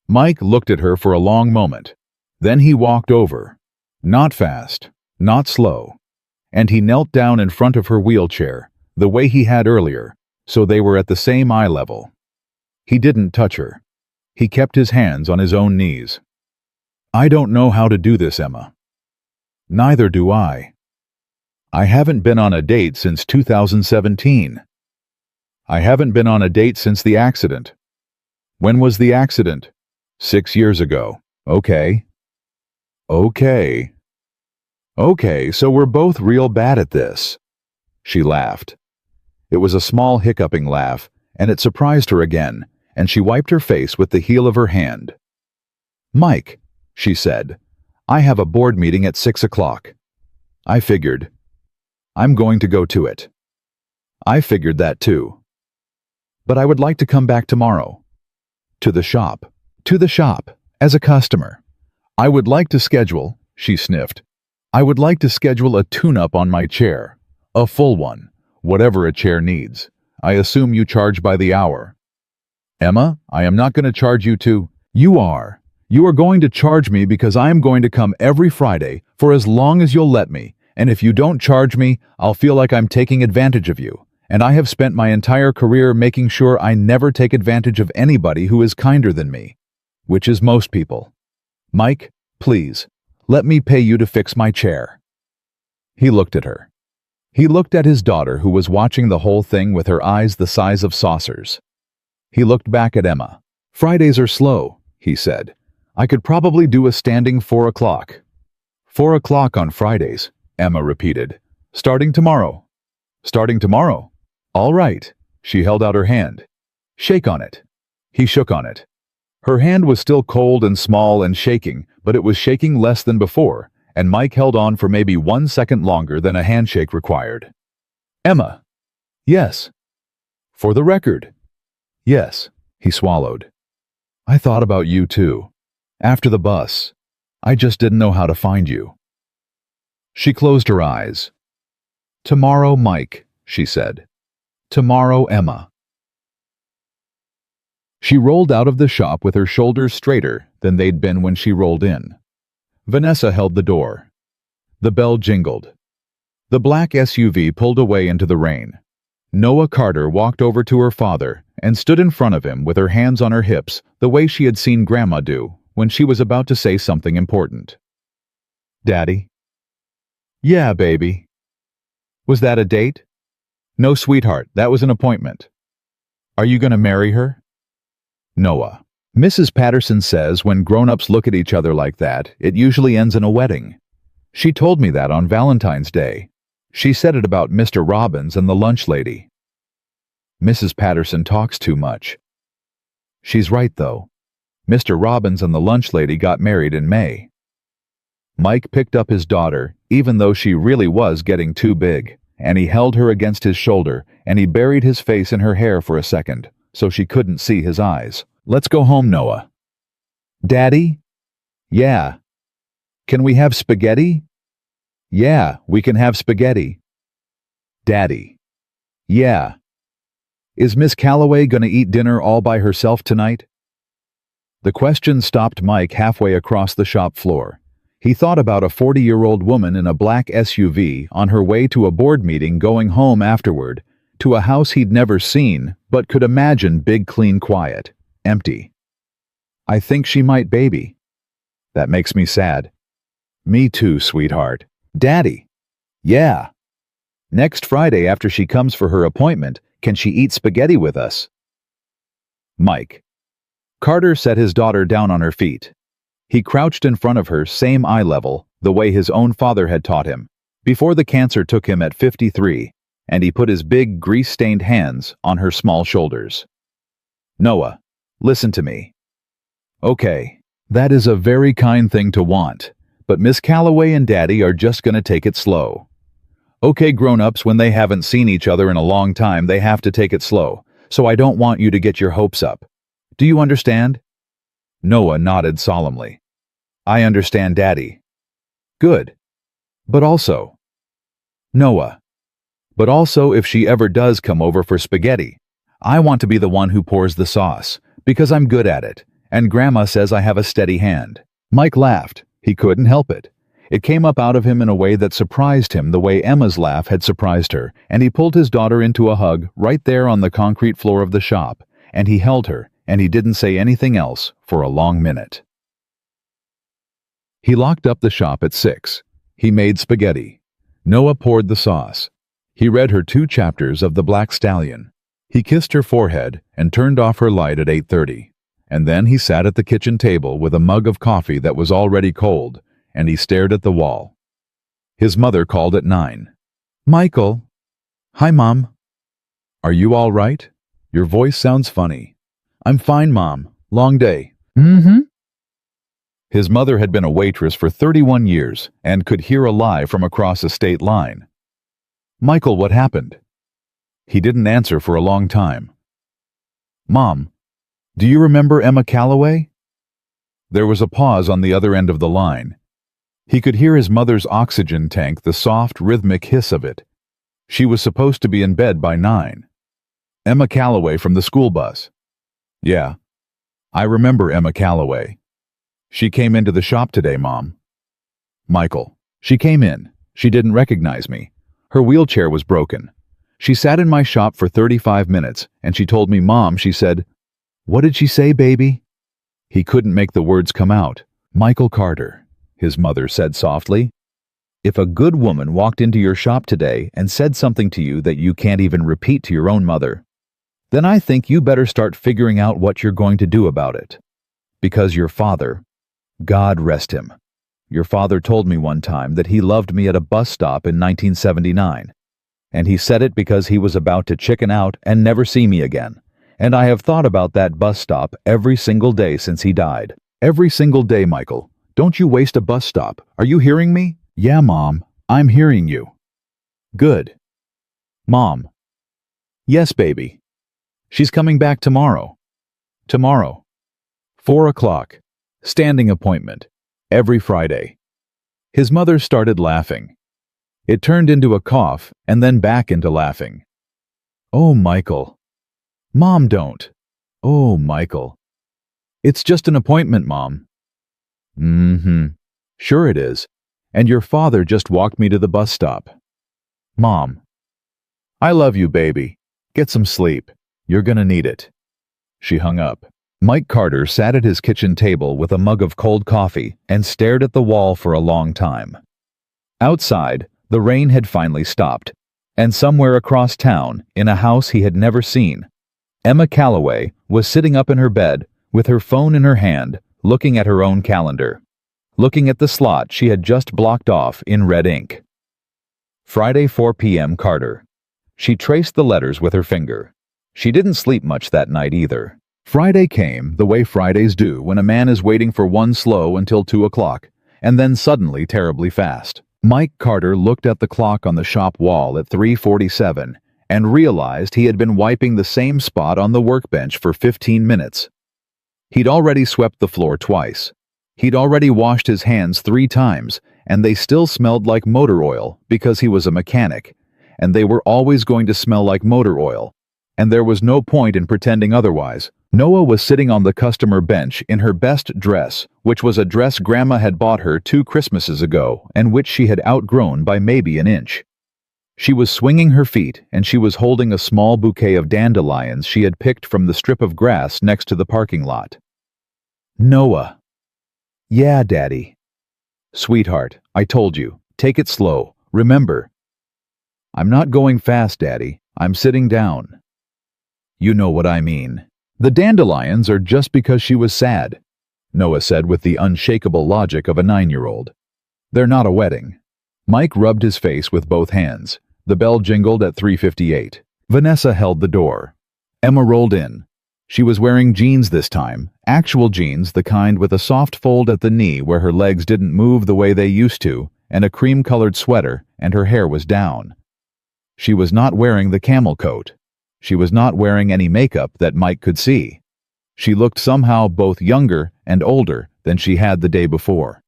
Mike looked at her for a long moment. Then he walked over. Not fast, not slow. And he knelt down in front of her wheelchair, the way he had earlier, so they were at the same eye level. He didn't touch her. He kept his hands on his own knees. I don't know how to do this, Emma. Neither do I. I haven't been on a date since 2017. I haven't been on a date since the accident. When was the accident? 6 years ago. Okay. Okay. Okay, so we're both real bad at this. She laughed. It was a small hiccuping laugh, and it surprised her again, and she wiped her face with the heel of her hand. "Mike," she said, "I have a board meeting at 6 o'clock. I figured. I'm going to go to it." I figured that too. "But I would like to come back tomorrow." To the shop. To the shop, as a customer. "I would like to schedule," she sniffed. "I would like to schedule a tune-up on my chair. A full one, whatever a chair needs. I assume you charge by the hour." "Emma, I am not going to charge you to—" "You are. You are going to charge me because I am going to come every Friday for as long as you'll let me, and if you don't charge me, I'll feel like I'm taking advantage of you. And I have spent my entire career making sure I never take advantage of anybody who is kinder than me. Which is most people. Mike, please, let me pay you to fix my chair." He looked at her. He looked at his daughter, who was watching the whole thing with her eyes the size of saucers. He looked back at Emma. "Fridays are slow," he said. "I could probably do a standing 4 o'clock." 4 o'clock on Fridays, Emma repeated. "Starting tomorrow." "Starting tomorrow? All right." She held out her hand. "Shake on it." He shook on it. Her hand was still cold and small and shaking, but it was shaking less than before, and Mike held on for maybe 1 second longer than a handshake required. "Emma." "Yes." "For the record." "Yes," he swallowed. "I thought about you too. After the bus. I just didn't know how to find you." She closed her eyes. "Tomorrow, Mike," she said. "Tomorrow, Emma." She rolled out of the shop with her shoulders straighter than they'd been when she rolled in. Vanessa held the door. The bell jingled. The black SUV pulled away into the rain. Noah Carter walked over to her father and stood in front of him with her hands on her hips, the way she had seen Grandma do when she was about to say something important. "Daddy?" "Yeah, baby." "Was that a date?" "No, sweetheart, that was an appointment." "Are you going to marry her?" Noah. "Mrs. Patterson says when grown-ups look at each other like that, it usually ends in a wedding. She told me that on Valentine's Day. She said it about Mr. Robbins and the lunch lady." "Mrs. Patterson talks too much." "She's right, though. Mr. Robbins and the lunch lady got married in May." Mike picked up his daughter, even though she really was getting too big, and he held her against his shoulder, and he buried his face in her hair for a second, so she couldn't see his eyes. "Let's go home, Noah." "Daddy?" "Yeah." "Can we have spaghetti?" "Yeah, we can have spaghetti." "Daddy?" "Yeah." "Is Miss Calloway gonna eat dinner all by herself tonight?" The question stopped Mike halfway across the shop floor. He thought about a 40-year-old woman in a black SUV on her way to a board meeting, going home afterward, to a house he'd never seen but could imagine big, clean, quiet, empty. "I think she might, baby." "That makes me sad." "Me too, sweetheart." "Daddy?" "Yeah." "Next Friday after she comes for her appointment, can she eat spaghetti with us?" Mike. Carter set his daughter down on her feet. He crouched in front of her, same eye level, the way his own father had taught him, before the cancer took him at 53, and he put his big, grease-stained hands on her small shoulders. "Noah, listen to me. Okay, that is a very kind thing to want, but Miss Calloway and Daddy are just gonna take it slow. Okay, grown-ups, when they haven't seen each other in a long time, they have to take it slow, so I don't want you to get your hopes up. Do you understand?" Noah nodded solemnly. "I understand, Daddy." "Good. But also—" Noah. "But also, if she ever does come over for spaghetti, I want to be the one who pours the sauce, because I'm good at it, and Grandma says I have a steady hand." Mike laughed. He couldn't help it. It came up out of him in a way that surprised him, the way Emma's laugh had surprised her, and he pulled his daughter into a hug right there on the concrete floor of the shop, and he held her, and he didn't say anything else for a long minute. He locked up the shop at 6. He made spaghetti. Noah poured the sauce. He read her 2 chapters of The Black Stallion. He kissed her forehead and turned off her light at 8:30. And then he sat at the kitchen table with a mug of coffee that was already cold, and he stared at the wall. His mother called at 9. "Michael." Hi, Mom. Are you all right? Your voice sounds funny. I'm fine, Mom. Long day. Mm-hmm. His mother had been a waitress for 31 years and could hear a lie from across a state line. Michael, what happened? He didn't answer for a long time. Mom, do you remember Emma Calloway? There was a pause on the other end of the line. He could hear his mother's oxygen tank, the soft, rhythmic hiss of it. She was supposed to be in bed by 9. Emma Calloway from the school bus. Yeah, I remember Emma Calloway. She came into the shop today, Mom. Michael, she came in. She didn't recognize me. Her wheelchair was broken. She sat in my shop for 35 minutes, and she told me, Mom, she said, "What did she say, baby?" He couldn't make the words come out. Michael Carter, his mother said softly. If a good woman walked into your shop today and said something to you that you can't even repeat to your own mother, then I think you better start figuring out what you're going to do about it. Because your father, God rest him, your father told me one time that he loved me at a bus stop in 1979. And he said it because he was about to chicken out and never see me again. And I have thought about that bus stop every single day since he died. Every single day, Michael. Don't you waste a bus stop. Are you hearing me? Yeah, Mom. I'm hearing you. Good. Mom. Yes, baby. She's coming back tomorrow. Tomorrow. 4 o'clock. Standing appointment. Every Friday. His mother started laughing. It turned into a cough and then back into laughing. Oh, Michael. Mom, don't. Oh, Michael. It's just an appointment, Mom. Mm-hmm. Sure it is. And your father just walked me to the bus stop. Mom. I love you, baby. Get some sleep. You're gonna need it. She hung up. Mike Carter sat at his kitchen table with a mug of cold coffee and stared at the wall for a long time. Outside, the rain had finally stopped, and somewhere across town, in a house he had never seen, Emma Calloway was sitting up in her bed with her phone in her hand, looking at her own calendar, looking at the slot she had just blocked off in red ink. Friday, 4 p.m. Carter. She traced the letters with her finger. She didn't sleep much that night either. Friday came the way Fridays do when a man is waiting for one slow until 2 o'clock, and then suddenly terribly fast. Mike Carter looked at the clock on the shop wall at 3:47 and realized he had been wiping the same spot on the workbench for 15 minutes. He'd already swept the floor twice. He'd already washed his hands 3 times, and they still smelled like motor oil because he was a mechanic, and they were always going to smell like motor oil, and there was no point in pretending otherwise. Noah was sitting on the customer bench in her best dress, which was a dress Grandma had bought her 2 Christmases ago and which she had outgrown by maybe an inch. She was swinging her feet and she was holding a small bouquet of dandelions she had picked from the strip of grass next to the parking lot. Noah. Yeah, Daddy. Sweetheart, I told you, take it slow, remember. I'm not going fast, Daddy. I'm sitting down. You know what I mean. The dandelions are just because she was sad, Noah said with the unshakable logic of a 9-year-old. They're not a wedding. Mike rubbed his face with both hands. The bell jingled at 3:58. Vanessa held the door. Emma rolled in. She was wearing jeans this time, actual jeans, the kind with a soft fold at the knee where her legs didn't move the way they used to, and a cream-colored sweater, and her hair was down. She was not wearing the camel coat. She was not wearing any makeup that Mike could see. She looked somehow both younger and older than she had the day before.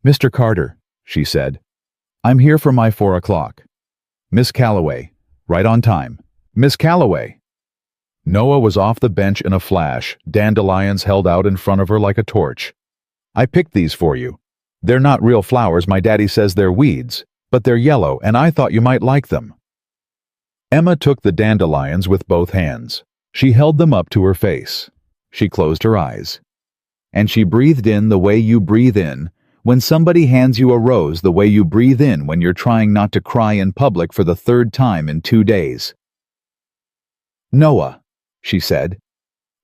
Mr. Carter, she said, I'm here for my 4 o'clock. Miss Calloway, right on time. Miss Calloway. Noah was off the bench in a flash, dandelions held out in front of her like a torch. I picked these for you. They're not real flowers, my daddy says they're weeds, but they're yellow and I thought you might like them. Emma took the dandelions with both hands. She held them up to her face. She closed her eyes. And she breathed in the way you breathe in when somebody hands you a rose, the way you breathe in when you're trying not to cry in public for the 3rd time in 2 days. Noah, she said,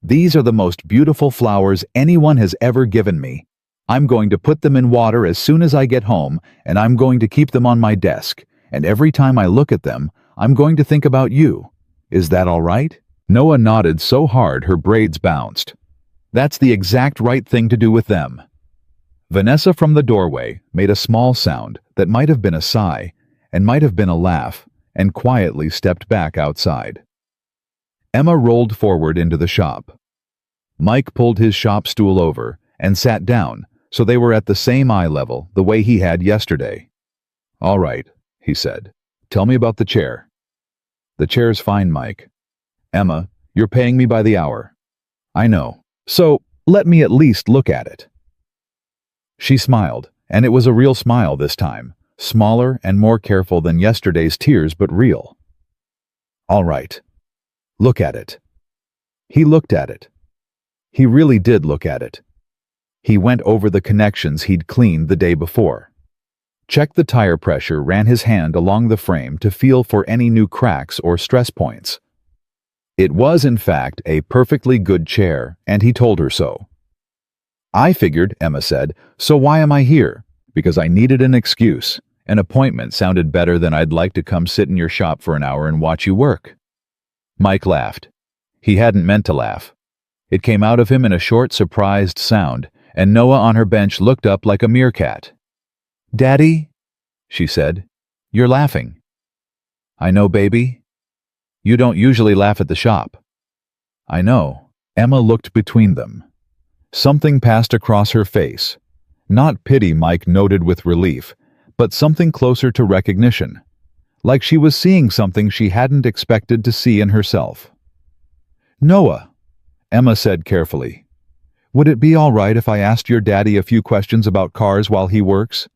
these are the most beautiful flowers anyone has ever given me. I'm going to put them in water as soon as I get home, and I'm going to keep them on my desk, and every time I look at them, I'm going to think about you. Is that all right? Noah nodded so hard her braids bounced. That's the exact right thing to do with them. Vanessa from the doorway made a small sound that might have been a sigh and might have been a laugh and quietly stepped back outside. Emma rolled forward into the shop. Mike pulled his shop stool over and sat down so they were at the same eye level the way he had yesterday. All right, he said. Tell me about the chair. The chair's fine, Mike. Emma, you're paying me by the hour. I know. So, let me at least look at it. She smiled, and it was a real smile this time, smaller and more careful than yesterday's tears, but real. All right. Look at it. He looked at it. He really did look at it. He went over the connections he'd cleaned the day before. Checked the tire pressure, ran his hand along the frame to feel for any new cracks or stress points. It was, in fact, a perfectly good chair, and he told her so. I figured, Emma said, so why am I here? Because I needed an excuse. An appointment sounded better than I'd like to come sit in your shop for an hour and watch you work. Mike laughed. He hadn't meant to laugh. It came out of him in a short, surprised sound, and Noah on her bench looked up like a meerkat. Daddy, she said, you're laughing. I know, baby. You don't usually laugh at the shop. I know. Emma looked between them. Something passed across her face. Not pity, Mike noted with relief, but something closer to recognition. Like she was seeing something she hadn't expected to see in herself. Noah, Emma said carefully, would it be all right if I asked your daddy a few questions about cars while he works?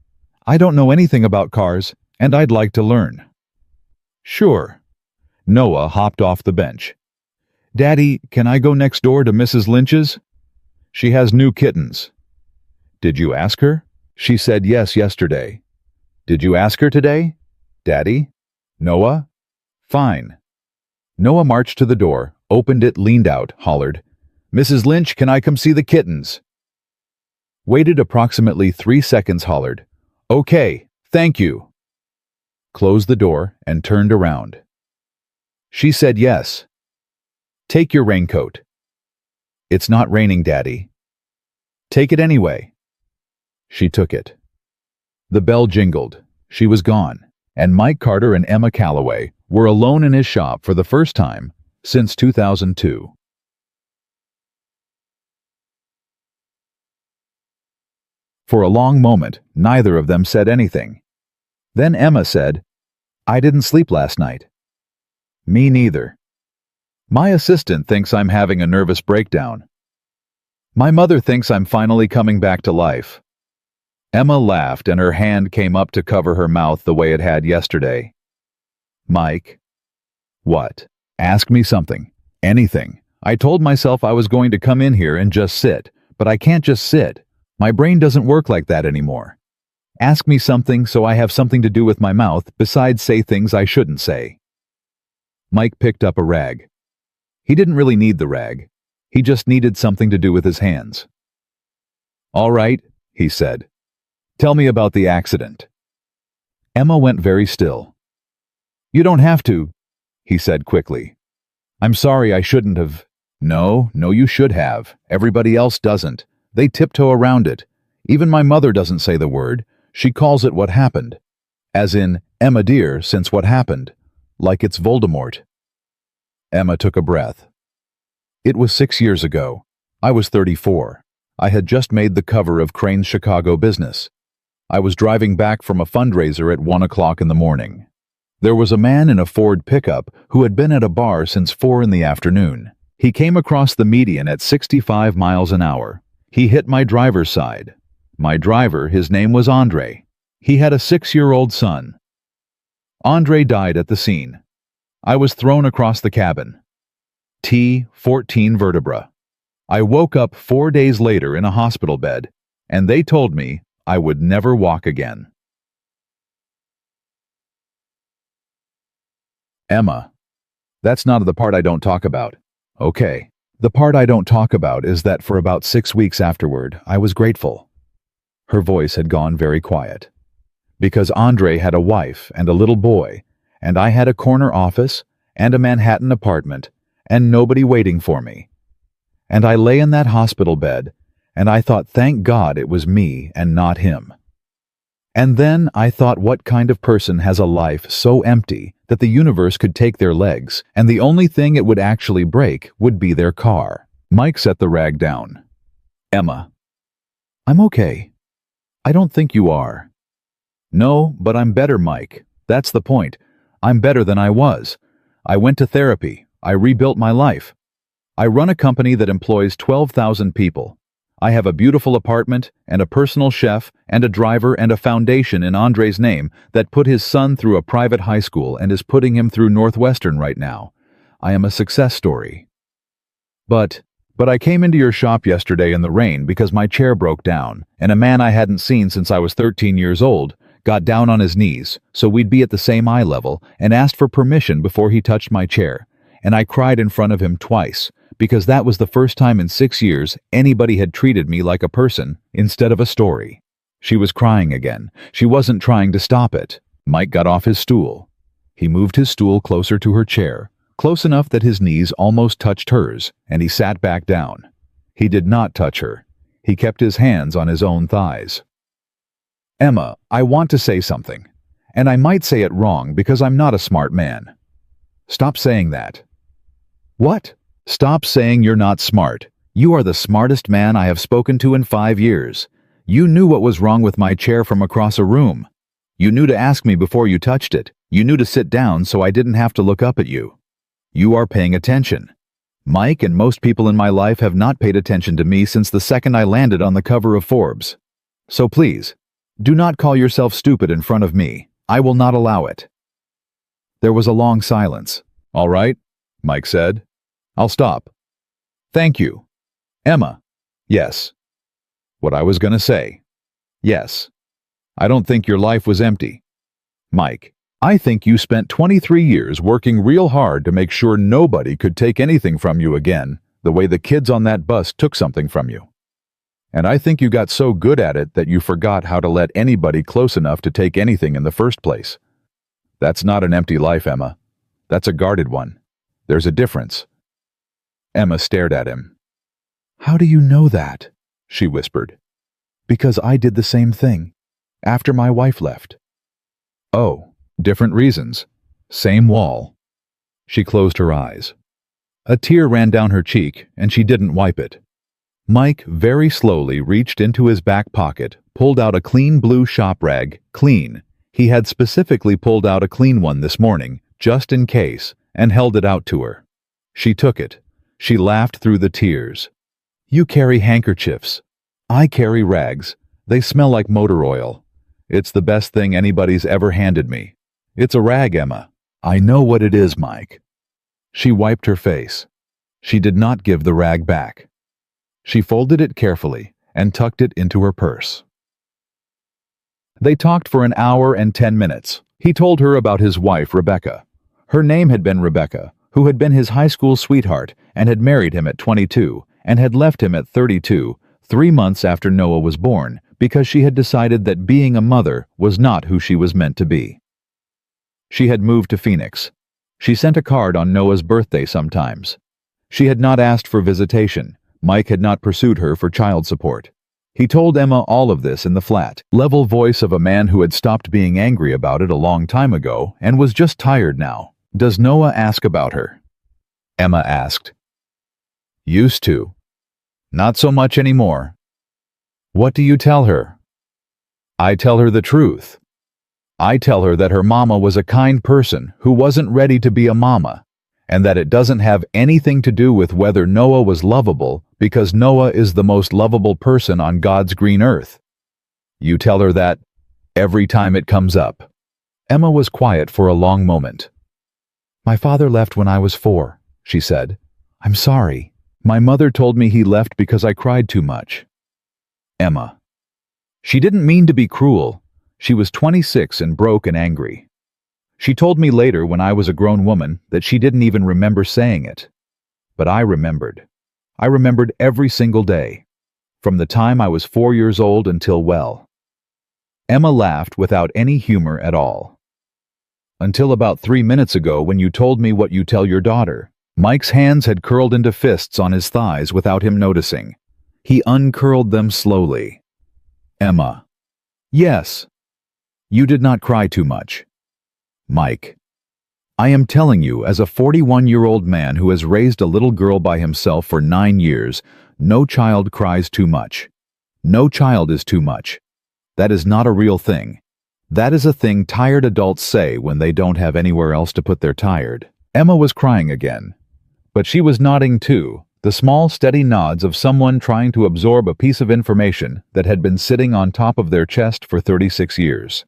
I don't know anything about cars, and I'd like to learn. Sure. Noah hopped off the bench. Daddy, can I go next door to Mrs. Lynch's? She has new kittens. Did you ask her? She said yes yesterday. Did you ask her today? Daddy? Noah? Fine. Noah marched to the door, opened it, leaned out, hollered, Mrs. Lynch, can I come see the kittens? Waited approximately 3 seconds, hollered, Okay, thank you. Closed the door and turned around. She said yes. Take your raincoat. It's not raining, Daddy. Take it anyway. She took it. The bell jingled. She was gone, and Mike Carter and Emma Calloway were alone in his shop for the first time since 2002. For a long moment, neither of them said anything. Then Emma said, I didn't sleep last night. Me neither. My assistant thinks I'm having a nervous breakdown. My mother thinks I'm finally coming back to life. Emma laughed and her hand came up to cover her mouth the way it had yesterday. Mike. What? Ask me something. Anything. I told myself I was going to come in here and just sit, but I can't just sit. My brain doesn't work like that anymore. Ask me something so I have something to do with my mouth besides say things I shouldn't say. Mike picked up a rag. He didn't really need the rag. He just needed something to do with his hands. All right, he said. Tell me about the accident. Emma went very still. You don't have to, he said quickly. I'm sorry, I shouldn't have. No, you should have. Everybody else doesn't. They tiptoe around it. Even my mother doesn't say the word. She calls it what happened. As in, Emma dear, since what happened. Like it's Voldemort. Emma took a breath. It was 6 years ago. I was 34. I had just made the cover of Crane's Chicago Business. I was driving back from a fundraiser at 1 o'clock in the morning. There was a man in a Ford pickup who had been at a bar since 4 in the afternoon. He came across the median at 65 miles an hour. He hit my driver's side. My driver, his name was Andre. He had a 6-year-old son. Andre died at the scene. I was thrown across the cabin. T14 vertebra. I woke up 4 days later in a hospital bed, and they told me I would never walk again. Emma. That's not the part I don't talk about. Okay. The part I don't talk about is that for about 6 weeks afterward, I was grateful. Her voice had gone very quiet. Because Andre had a wife and a little boy, and I had a corner office and a Manhattan apartment and nobody waiting for me. And I lay in that hospital bed, and I thought, thank God it was me and not him. And then I thought, what kind of person has a life so empty that the universe could take their legs, and the only thing it would actually break would be their car? Mike set the rag down. Emma. I'm okay. I don't think you are. No, but I'm better, Mike. That's the point. I'm better than I was. I went to therapy. I rebuilt my life. I run a company that employs 12,000 people. I have a beautiful apartment and a personal chef and a driver and a foundation in Andre's name that put his son through a private high school and is putting him through Northwestern right now. I am a success story. But I came into your shop yesterday in the rain because my chair broke down, and a man I hadn't seen since I was 13 years old got down on his knees so we'd be at the same eye level and asked for permission before he touched my chair, and I cried in front of him twice, because that was the first time in 6 years anybody had treated me like a person instead of a story. She was crying again. She wasn't trying to stop it. Mike got off his stool. He moved his stool closer to her chair, close enough that his knees almost touched hers, and he sat back down. He did not touch her. He kept his hands on his own thighs. Emma, I want to say something, and I might say it wrong because I'm not a smart man. Stop saying that. What? Stop saying you're not smart. You are the smartest man I have spoken to in 5 years. You knew what was wrong with my chair from across a room. You knew to ask me before you touched it. You knew to sit down so I didn't have to look up at you. You are paying attention. Mike and most people in my life have not paid attention to me since the second I landed on the cover of Forbes. So please, do not call yourself stupid in front of me. I will not allow it. There was a long silence. All right, Mike said. I'll stop. Thank you. Emma. Yes. What I was going to say. Yes. I don't think your life was empty. Mike. I think you spent 23 years working real hard to make sure nobody could take anything from you again, the way the kids on that bus took something from you. And I think you got so good at it that you forgot how to let anybody close enough to take anything in the first place. That's not an empty life, Emma. That's a guarded one. There's a difference. Emma stared at him. How do you know that? She whispered. Because I did the same thing, after my wife left. Oh, different reasons. Same wall. She closed her eyes. A tear ran down her cheek, and she didn't wipe it. Mike very slowly reached into his back pocket, pulled out a clean blue shop rag, clean. He had specifically pulled out a clean one this morning, just in case, and held it out to her. She took it. She laughed through the tears. You carry handkerchiefs. I carry rags. They smell like motor oil. It's the best thing anybody's ever handed me. It's a rag, Emma. I know what it is, Mike. She wiped her face. She did not give the rag back. She folded it carefully and tucked it into her purse. They talked for an hour and 10 minutes. He told her about his wife, Rebecca. Her name had been Rebecca, who had been his high school sweetheart and had married him at 22 and had left him at 32, 3 months after Noah was born, because she had decided that being a mother was not who she was meant to be. She had moved to Phoenix. She sent a card on Noah's birthday sometimes. She had not asked for visitation. Mike had not pursued her for child support. He told Emma all of this in the flat, level voice of a man who had stopped being angry about it a long time ago and was just tired now. Does Noah ask about her? Emma asked. Used to. Not so much anymore. What do you tell her? I tell her the truth. I tell her that her mama was a kind person who wasn't ready to be a mama, and that it doesn't have anything to do with whether Noah was lovable, because Noah is the most lovable person on God's green earth. You tell her that every time it comes up. Emma was quiet for a long moment. My father left when I was 4, she said. I'm sorry. My mother told me he left because I cried too much. Emma. She didn't mean to be cruel. She was 26 and broke and angry. She told me later, when I was a grown woman, that she didn't even remember saying it. But I remembered. I remembered every single day, from the time I was 4 years old until, well. Emma laughed without any humor at all. Until about 3 minutes ago when you told me what you tell your daughter. Mike's hands had curled into fists on his thighs without him noticing. He uncurled them slowly. Emma. Yes. You did not cry too much. Mike. I am telling you, as a 41-year-old man who has raised a little girl by himself for 9 years, no child cries too much. No child is too much. That is not a real thing. That is a thing tired adults say when they don't have anywhere else to put their tired. Emma was crying again. But she was nodding too, the small, steady nods of someone trying to absorb a piece of information that had been sitting on top of their chest for 36 years.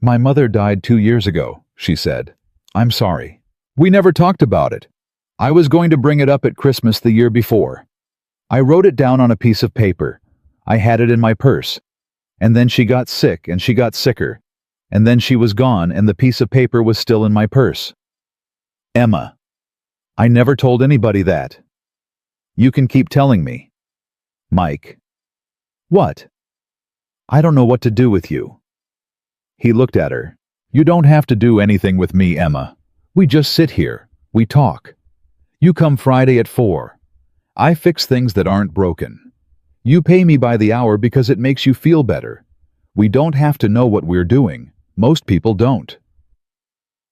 My mother died 2 years ago, she said. I'm sorry. We never talked about it. I was going to bring it up at Christmas the year before. I wrote it down on a piece of paper. I had it in my purse. And then she got sick and she got sicker. And then she was gone and the piece of paper was still in my purse. Emma. I never told anybody that. You can keep telling me. Mike. What? I don't know what to do with you. He looked at her. You don't have to do anything with me, Emma. We just sit here. We talk. You come Friday at 4. I fix things that aren't broken. You pay me by the hour because it makes you feel better. We don't have to know what we're doing. Most people don't.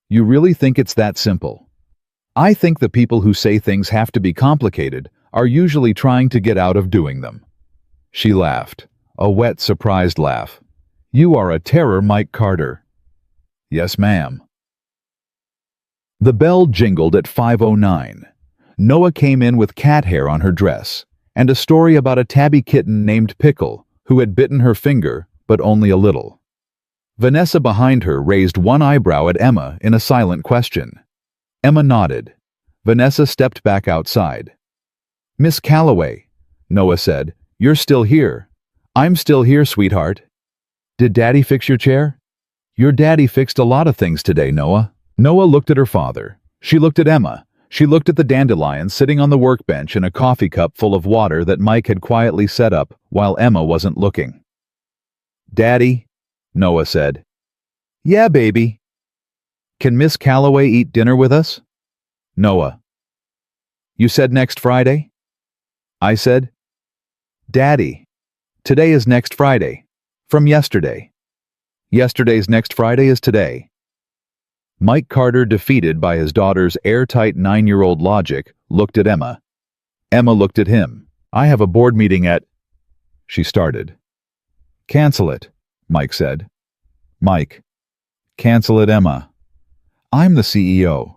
You really think it's that simple? I think the people who say things have to be complicated are usually trying to get out of doing them. She laughed, a wet, surprised laugh. You are a terror, Mike Carter. Yes, ma'am. The bell jingled at 5:09. Noah came in with cat hair on her dress, and a story about a tabby kitten named Pickle, who had bitten her finger, but only a little. Vanessa behind her raised one eyebrow at Emma in a silent question. Emma nodded. Vanessa stepped back outside. Miss Calloway, Noah said, you're still here. I'm still here, sweetheart. Did Daddy fix your chair? Your daddy fixed a lot of things today, Noah. Noah looked at her father. She looked at Emma. She looked at the dandelion sitting on the workbench and a coffee cup full of water that Mike had quietly set up while Emma wasn't looking. Daddy, Noah said. Yeah, baby. Can Miss Calloway eat dinner with us? Noah. You said next Friday? I said. Daddy. Today is next Friday. From yesterday. Yesterday's next Friday is today. Mike Carter, defeated by his daughter's airtight 9-year-old logic, looked at Emma. Emma looked at him. I have a board meeting at... She started. Cancel it, Mike said. Mike. Cancel it, Emma. I'm the CEO.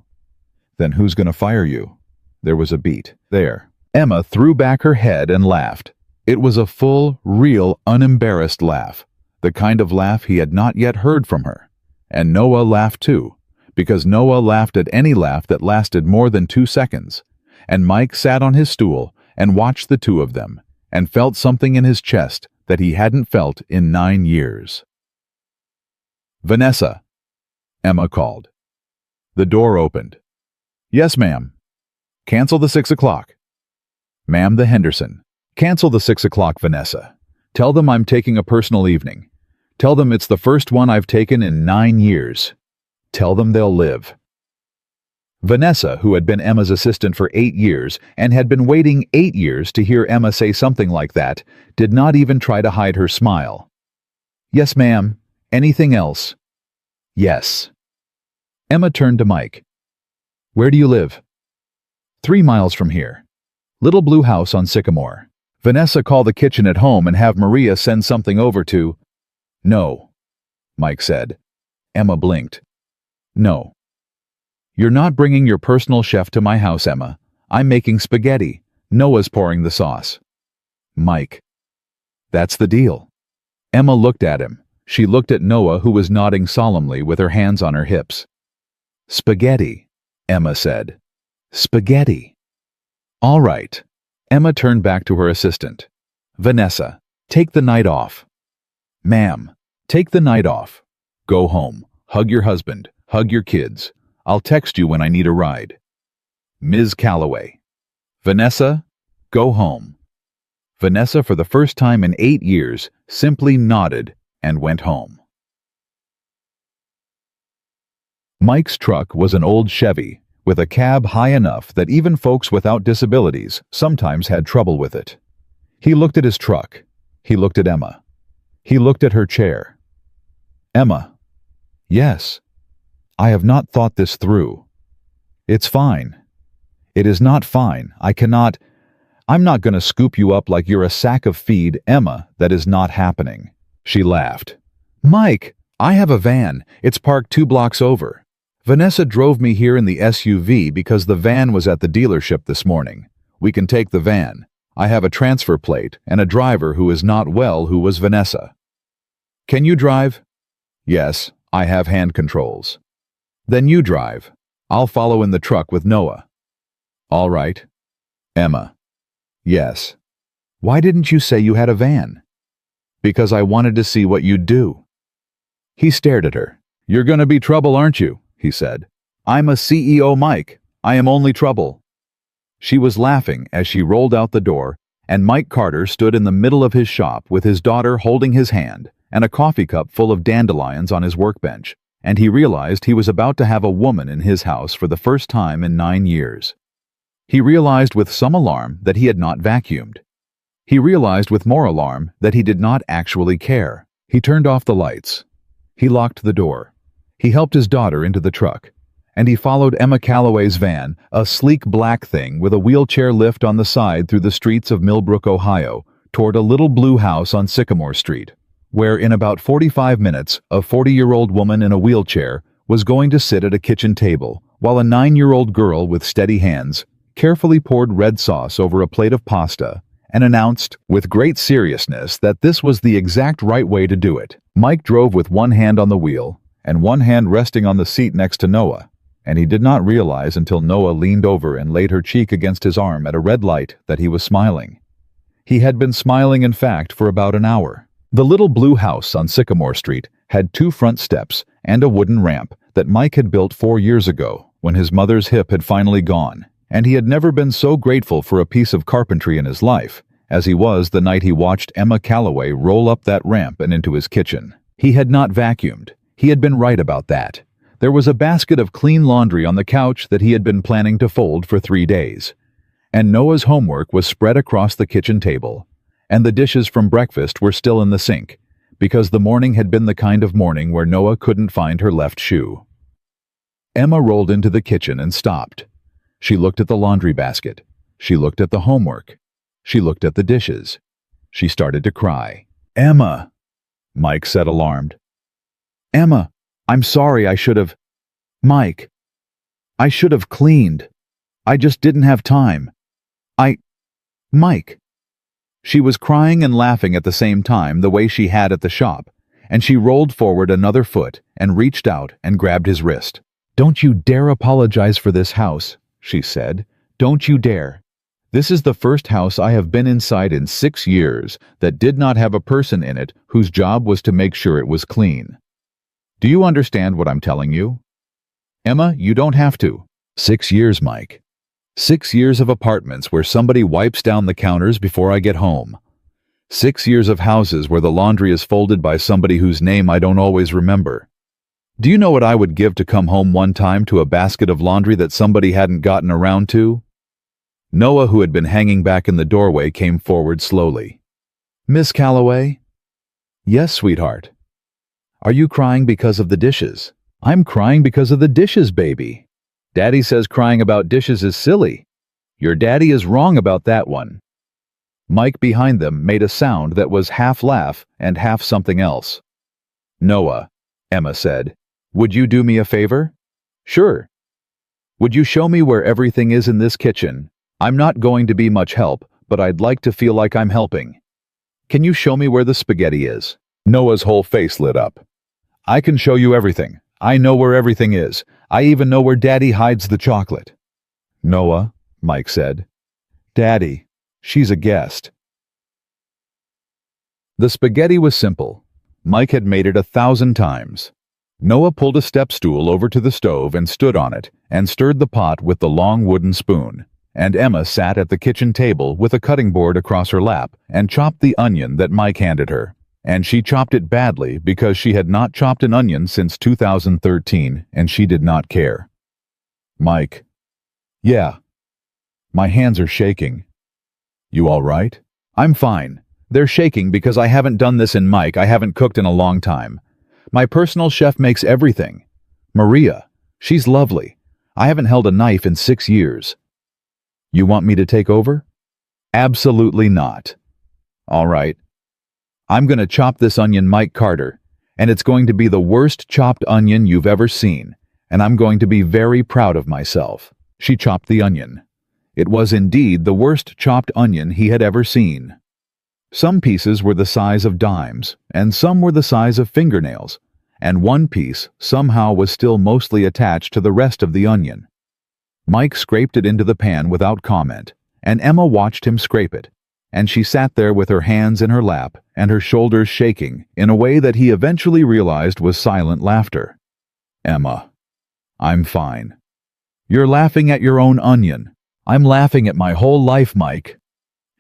Then who's going to fire you? There was a beat. There. Emma threw back her head and laughed. It was a full, real, unembarrassed laugh. The kind of laugh he had not yet heard from her. And Noah laughed too, because Noah laughed at any laugh that lasted more than 2 seconds. And Mike sat on his stool and watched the two of them, and felt something in his chest that he hadn't felt in 9 years. Vanessa, Emma called. The door opened. Yes, ma'am. Cancel the 6 o'clock. Ma'am, the Henderson. Cancel the 6 o'clock, Vanessa. Tell them I'm taking a personal evening. Tell them it's the first one I've taken in 9 years. Tell them they'll live. Vanessa, who had been Emma's assistant for 8 years and had been waiting 8 years to hear Emma say something like that, did not even try to hide her smile. Yes, ma'am. Anything else? Yes. Emma turned to Mike. Where do you live? 3 miles from here. Little blue house on Sycamore. Vanessa, call the kitchen at home and have Maria send something over to... No, Mike said. Emma blinked. No. You're not bringing your personal chef to my house, Emma. I'm making spaghetti. Noah's pouring the sauce. Mike. That's the deal. Emma looked at him. She looked at Noah, who was nodding solemnly with her hands on her hips. Spaghetti, Emma said. Spaghetti. All right. Emma turned back to her assistant. Vanessa, take the night off. Ma'am, take the night off. Go home. Hug your husband. Hug your kids. I'll text you when I need a ride. Ms. Calloway. Vanessa, go home. Vanessa, for the first time in 8 years, simply nodded and went home. Mike's truck was an old Chevy, with a cab high enough that even folks without disabilities sometimes had trouble with it. He looked at his truck. He looked at Emma. He looked at her chair. Emma. Yes. I have not thought this through. It's fine. It is not fine. I'm not going to scoop you up like you're a sack of feed, Emma. That is not happening. She laughed. Mike, I have a van. It's parked 2 blocks over. Vanessa drove me here in the SUV because the van was at the dealership this morning. We can take the van. I have a transfer plate and a driver who is not well who was Vanessa. Can you drive? Yes, I have hand controls. Then you drive. I'll follow in the truck with Noah. All right. Emma. Yes. Why didn't you say you had a van? Because I wanted to see what you'd do. He stared at her. You're gonna be trouble, aren't you? He said. I'm a CEO, Mike. I am only trouble. She was laughing as she rolled out the door, and Mike Carter stood in the middle of his shop with his daughter holding his hand and a coffee cup full of dandelions on his workbench, and he realized he was about to have a woman in his house for the first time in 9 years. He realized with some alarm that he had not vacuumed. He realized with more alarm that he did not actually care. He turned off the lights. He locked the door. He helped his daughter into the truck, and he followed Emma Calloway's van, a sleek black thing with a wheelchair lift on the side, through the streets of Millbrook, Ohio, toward a little blue house on Sycamore Street, where in about 45 minutes a 40-year-old woman in a wheelchair was going to sit at a kitchen table, while a 9-year-old girl with steady hands carefully poured red sauce over a plate of pasta and announced with great seriousness that this was the exact right way to do it. Mike drove with one hand on the wheel and one hand resting on the seat next to Noah, and he did not realize until Noah leaned over and laid her cheek against his arm at a red light that he was smiling. He had been smiling, in fact, for about an hour. The little blue house on Sycamore Street had 2 front steps and a wooden ramp that Mike had built 4 years ago when his mother's hip had finally gone, and he had never been so grateful for a piece of carpentry in his life as he was the night he watched Emma Calloway roll up that ramp and into his kitchen. He had not vacuumed. He had been right about that. There was a basket of clean laundry on the couch that he had been planning to fold for 3 days, and Noah's homework was spread across the kitchen table, and the dishes from breakfast were still in the sink, because the morning had been the kind of morning where Noah couldn't find her left shoe. Emma rolled into the kitchen and stopped. She looked at the laundry basket. She looked at the homework. She looked at the dishes. She started to cry. Emma, Mike said, alarmed. Emma, I'm sorry, I should have... Mike, I should have cleaned. I just didn't have time. Mike. She was crying and laughing at the same time, the way she had at the shop, and she rolled forward another foot and reached out and grabbed his wrist. Don't you dare apologize for this house, she said. Don't you dare. This is the first house I have been inside in 6 years that did not have a person in it whose job was to make sure it was clean. Do you understand what I'm telling you? Emma, you don't have to. 6 years, Mike. 6 years of apartments where somebody wipes down the counters before I get home. 6 years of houses where the laundry is folded by somebody whose name I don't always remember. Do you know what I would give to come home one time to a basket of laundry that somebody hadn't gotten around to? Noah, who had been hanging back in the doorway, came forward slowly. Miss Calloway? Yes, sweetheart. Are you crying because of the dishes? I'm crying because of the dishes, baby. Daddy says crying about dishes is silly. Your daddy is wrong about that one. Mike behind them made a sound that was half laugh and half something else. Noah, Emma said, would you do me a favor? Sure. Would you show me where everything is in this kitchen? I'm not going to be much help, but I'd like to feel like I'm helping. Can you show me where the spaghetti is? Noah's whole face lit up. I can show you everything. I know where everything is. I even know where Daddy hides the chocolate. Noah, Mike said. Daddy, she's a guest. The spaghetti was simple. Mike had made it 1,000 times. Noah pulled a step stool over to the stove and stood on it and stirred the pot with the long wooden spoon, and Emma sat at the kitchen table with a cutting board across her lap and chopped the onion that Mike handed her. And she chopped it badly because she had not chopped an onion since 2013 and she did not care. Mike. Yeah. My hands are shaking. You all right? I'm fine. They're shaking because I haven't done this in Mike. I haven't cooked in a long time. My personal chef makes everything. Maria. She's lovely. I haven't held a knife in 6 years. You want me to take over? Absolutely not. All right. I'm going to chop this onion, Mike Carter, and it's going to be the worst chopped onion you've ever seen, and I'm going to be very proud of myself. She chopped the onion. It was indeed the worst chopped onion he had ever seen. Some pieces were the size of dimes, and some were the size of fingernails, and one piece somehow was still mostly attached to the rest of the onion. Mike scraped it into the pan without comment, and Emma watched him scrape it, and she sat there with her hands in her lap and her shoulders shaking in a way that he eventually realized was silent laughter. Emma. I'm fine. You're laughing at your own onion. I'm laughing at my whole life, Mike.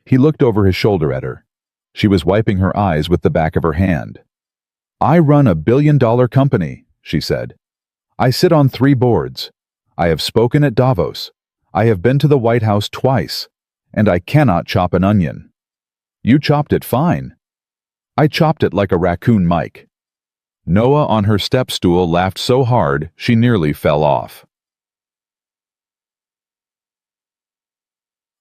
He looked over his shoulder at her. She was wiping her eyes with the back of her hand. I run a billion-dollar company, she said. I sit on 3 boards. I have spoken at Davos. I have been to the White House twice, and I cannot chop an onion. You chopped it fine. I chopped it like a raccoon, Mike. Noah on her step stool laughed so hard she nearly fell off.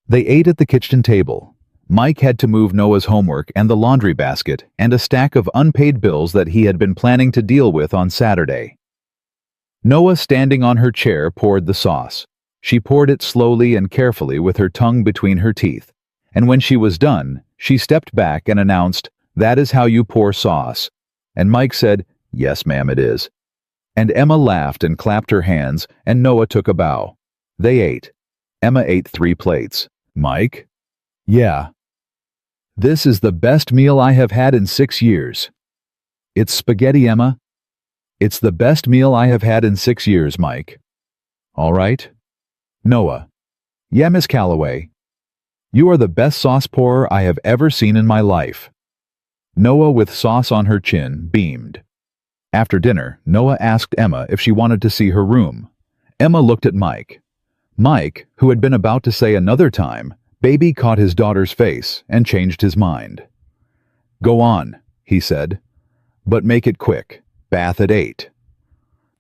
They ate at the kitchen table. Mike had to move Noah's homework and the laundry basket and a stack of unpaid bills that he had been planning to deal with on Saturday. Noah, standing on her chair, poured the sauce. She poured it slowly and carefully with her tongue between her teeth, and when she was done, she stepped back and announced, "That is how you pour sauce." And Mike said, "Yes, ma'am, it is." And Emma laughed and clapped her hands, and Noah took a bow. They ate. Emma ate 3 plates. Mike? Yeah. This is the best meal I have had in 6 years. It's spaghetti, Emma. It's the best meal I have had in 6 years, Mike. All right. Noah. Yeah, Miss Calloway. You are the best sauce pourer I have ever seen in my life. Noah, with sauce on her chin, beamed. After dinner, Noah asked Emma if she wanted to see her room. Emma looked at Mike. Mike, who had been about to say another time, baby caught his daughter's face and changed his mind. Go on, he said. But make it quick. Bath at 8.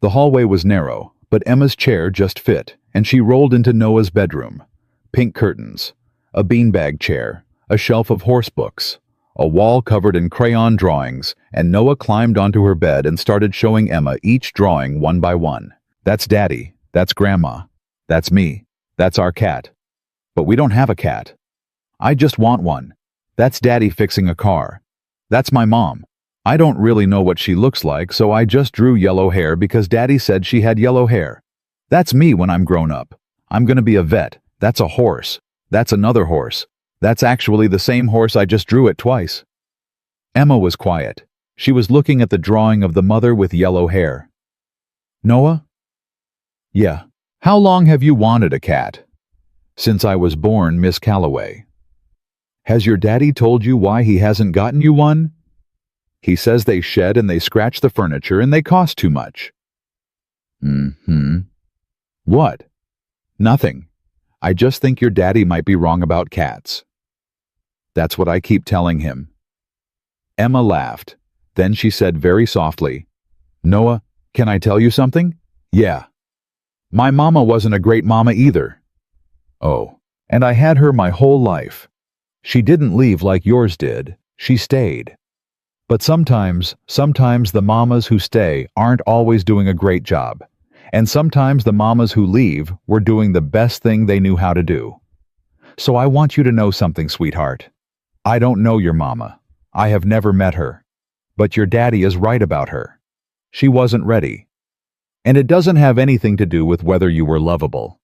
The hallway was narrow, but Emma's chair just fit, and she rolled into Noah's bedroom. Pink curtains, a beanbag chair, a shelf of horse books, a wall covered in crayon drawings, and Noah climbed onto her bed and started showing Emma each drawing one by one. That's Daddy. That's Grandma. That's me. That's our cat. But we don't have a cat. I just want one. That's Daddy fixing a car. That's my mom. I don't really know what she looks like, so I just drew yellow hair because Daddy said she had yellow hair. That's me when I'm grown up. I'm gonna be a vet. That's a horse. That's another horse. That's actually the same horse I just drew it twice. Emma was quiet. She was looking at the drawing of the mother with yellow hair. Noah? Yeah. How long have you wanted a cat? Since I was born, Miss Calloway. Has your daddy told you why he hasn't gotten you one? He says they shed and they scratch the furniture and they cost too much. What? Nothing. I just think your daddy might be wrong about cats. That's what I keep telling him. Emma laughed. Then she said very softly, Noah, can I tell you something? Yeah. My mama wasn't a great mama either. Oh, and I had her my whole life. She didn't leave like yours did. She stayed. But sometimes the mamas who stay aren't always doing a great job. And sometimes the mamas who leave were doing the best thing they knew how to do. So I want you to know something, sweetheart. I don't know your mama. I have never met her. But your daddy is right about her. She wasn't ready. And it doesn't have anything to do with whether you were lovable.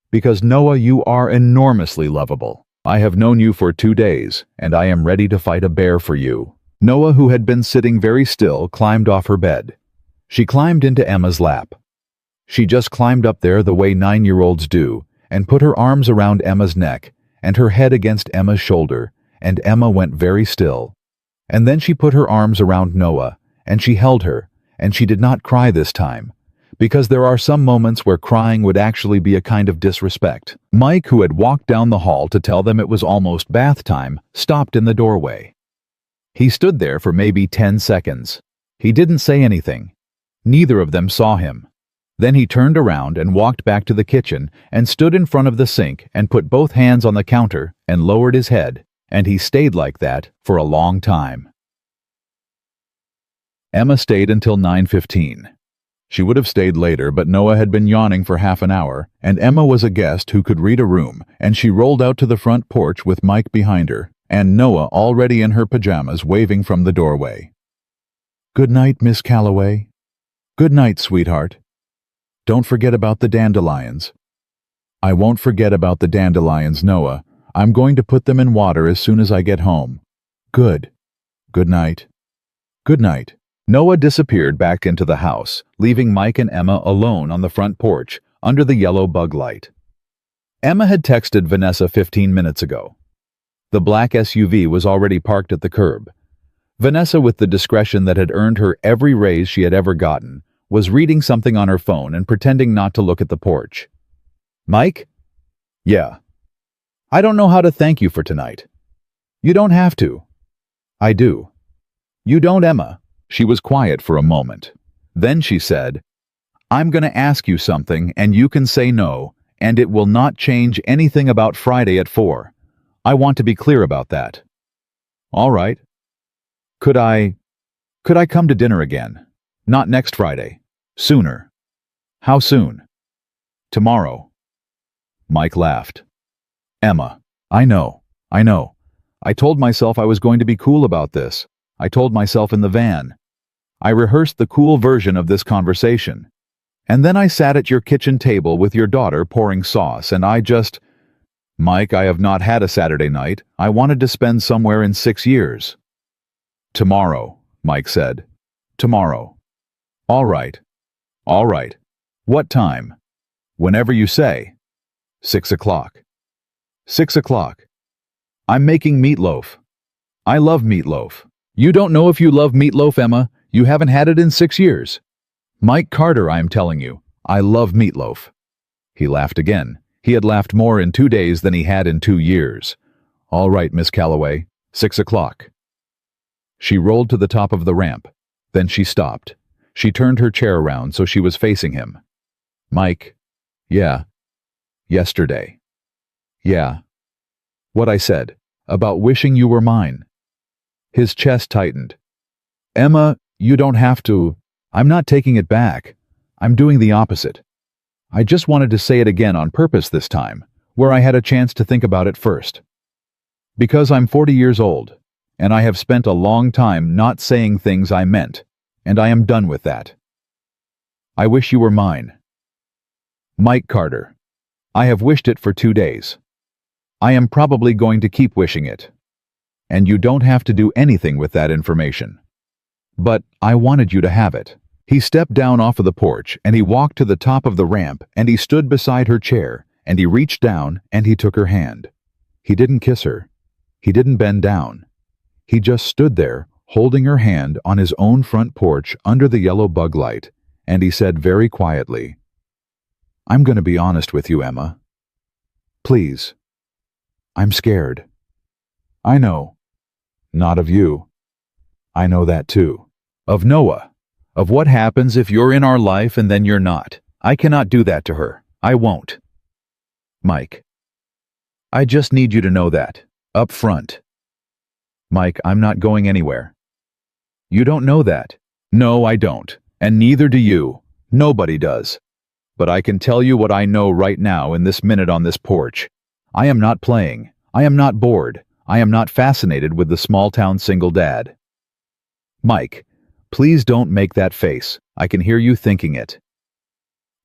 Because Noah, you are enormously lovable. I have known you for 2 days, and I am ready to fight a bear for you. Noah, who had been sitting very still, climbed off her bed. She climbed into Emma's lap. She just climbed up there the way 9-year-olds do, and put her arms around Emma's neck, and her head against Emma's shoulder, and Emma went very still. And then she put her arms around Noah, and she held her, and she did not cry this time, because there are some moments where crying would actually be a kind of disrespect. Mike, who had walked down the hall to tell them it was almost bath time, stopped in the doorway. He stood there for maybe 10 seconds. He didn't say anything. Neither of them saw him. Then he turned around and walked back to the kitchen and stood in front of the sink and put both hands on the counter and lowered his head, and he stayed like that for a long time. Emma stayed until 9:15. She would have stayed later, but Noah had been yawning for half an hour, and Emma was a guest who could read a room, and she rolled out to the front porch with Mike behind her, and Noah already in her pajamas waving from the doorway. "Good night, Miss Calloway." "Good night, sweetheart. Don't forget about the dandelions." "I won't forget about the dandelions, Noah. I'm going to put them in water as soon as I get home." "Good. Good night." "Good night." Noah disappeared back into the house, leaving Mike and Emma alone on the front porch under the yellow bug light. Emma had texted Vanessa 15 minutes ago. The black SUV was already parked at the curb. Vanessa, with the discretion that had earned her every raise she had ever gotten, was reading something on her phone and pretending not to look at the porch. "Mike?" "Yeah." "I don't know how to thank you for tonight." "You don't have to." "I do." "You don't, Emma." She was quiet for a moment. Then she said, "I'm going to ask you something and you can say no, and it will not change anything about Friday at 4. I want to be clear about that." "All right." Could I come to dinner again? Not next Friday. Sooner." "How soon?" "Tomorrow." Mike laughed. "Emma, I know. I told myself I was going to be cool about this. I told myself in the van. I rehearsed the cool version of this conversation. And then I sat at your kitchen table with your daughter pouring sauce, and I just... Mike, I have not had a Saturday night. I wanted to spend somewhere in 6 years." "Tomorrow," Mike said. "Tomorrow." All right. All right. What time?" "Whenever you say." 6 o'clock. 6 o'clock. I'm making meatloaf. I love meatloaf. You don't know if you love meatloaf, Emma. You haven't had it in 6 years. Mike Carter, I am telling you. I love meatloaf." He laughed again. He had laughed more in 2 days than he had in 2 years. "All right, Miss Calloway. 6 o'clock." She rolled to the top of the ramp. Then she stopped. She turned her chair around so she was facing him. "Mike." "Yeah." "Yesterday." "Yeah." "What I said. About wishing you were mine." His chest tightened. "Emma, you don't have to. I'm not taking it back. I'm doing the opposite. I just wanted to say it again on purpose this time, where I had a chance to think about it first. Because I'm 40 years old, and I have spent a long time not saying things I meant, and I am done with that. I wish you were mine. Mike Carter. I have wished it for 2 days. I am probably going to keep wishing it. And you don't have to do anything with that information. But I wanted you to have it." He stepped down off of the porch, and he walked to the top of the ramp, and he stood beside her chair, and he reached down, and he took her hand. He didn't kiss her. He didn't bend down. He just stood there, holding her hand on his own front porch under the yellow bug light, and he said very quietly, "I'm going to be honest with you, Emma. Please. I'm scared. I know. Not of you. I know that too. Of Noah. Of what happens if you're in our life and then you're not. I cannot do that to her. I won't. Mike. I just need you to know that. Up front. Mike, I'm not going anywhere. You don't know that. No, I don't. And neither do you. Nobody does. But I can tell you what I know right now in this minute on this porch. I am not playing. I am not bored. I am not fascinated with the small-town single dad. Mike, please don't make that face. I can hear you thinking it.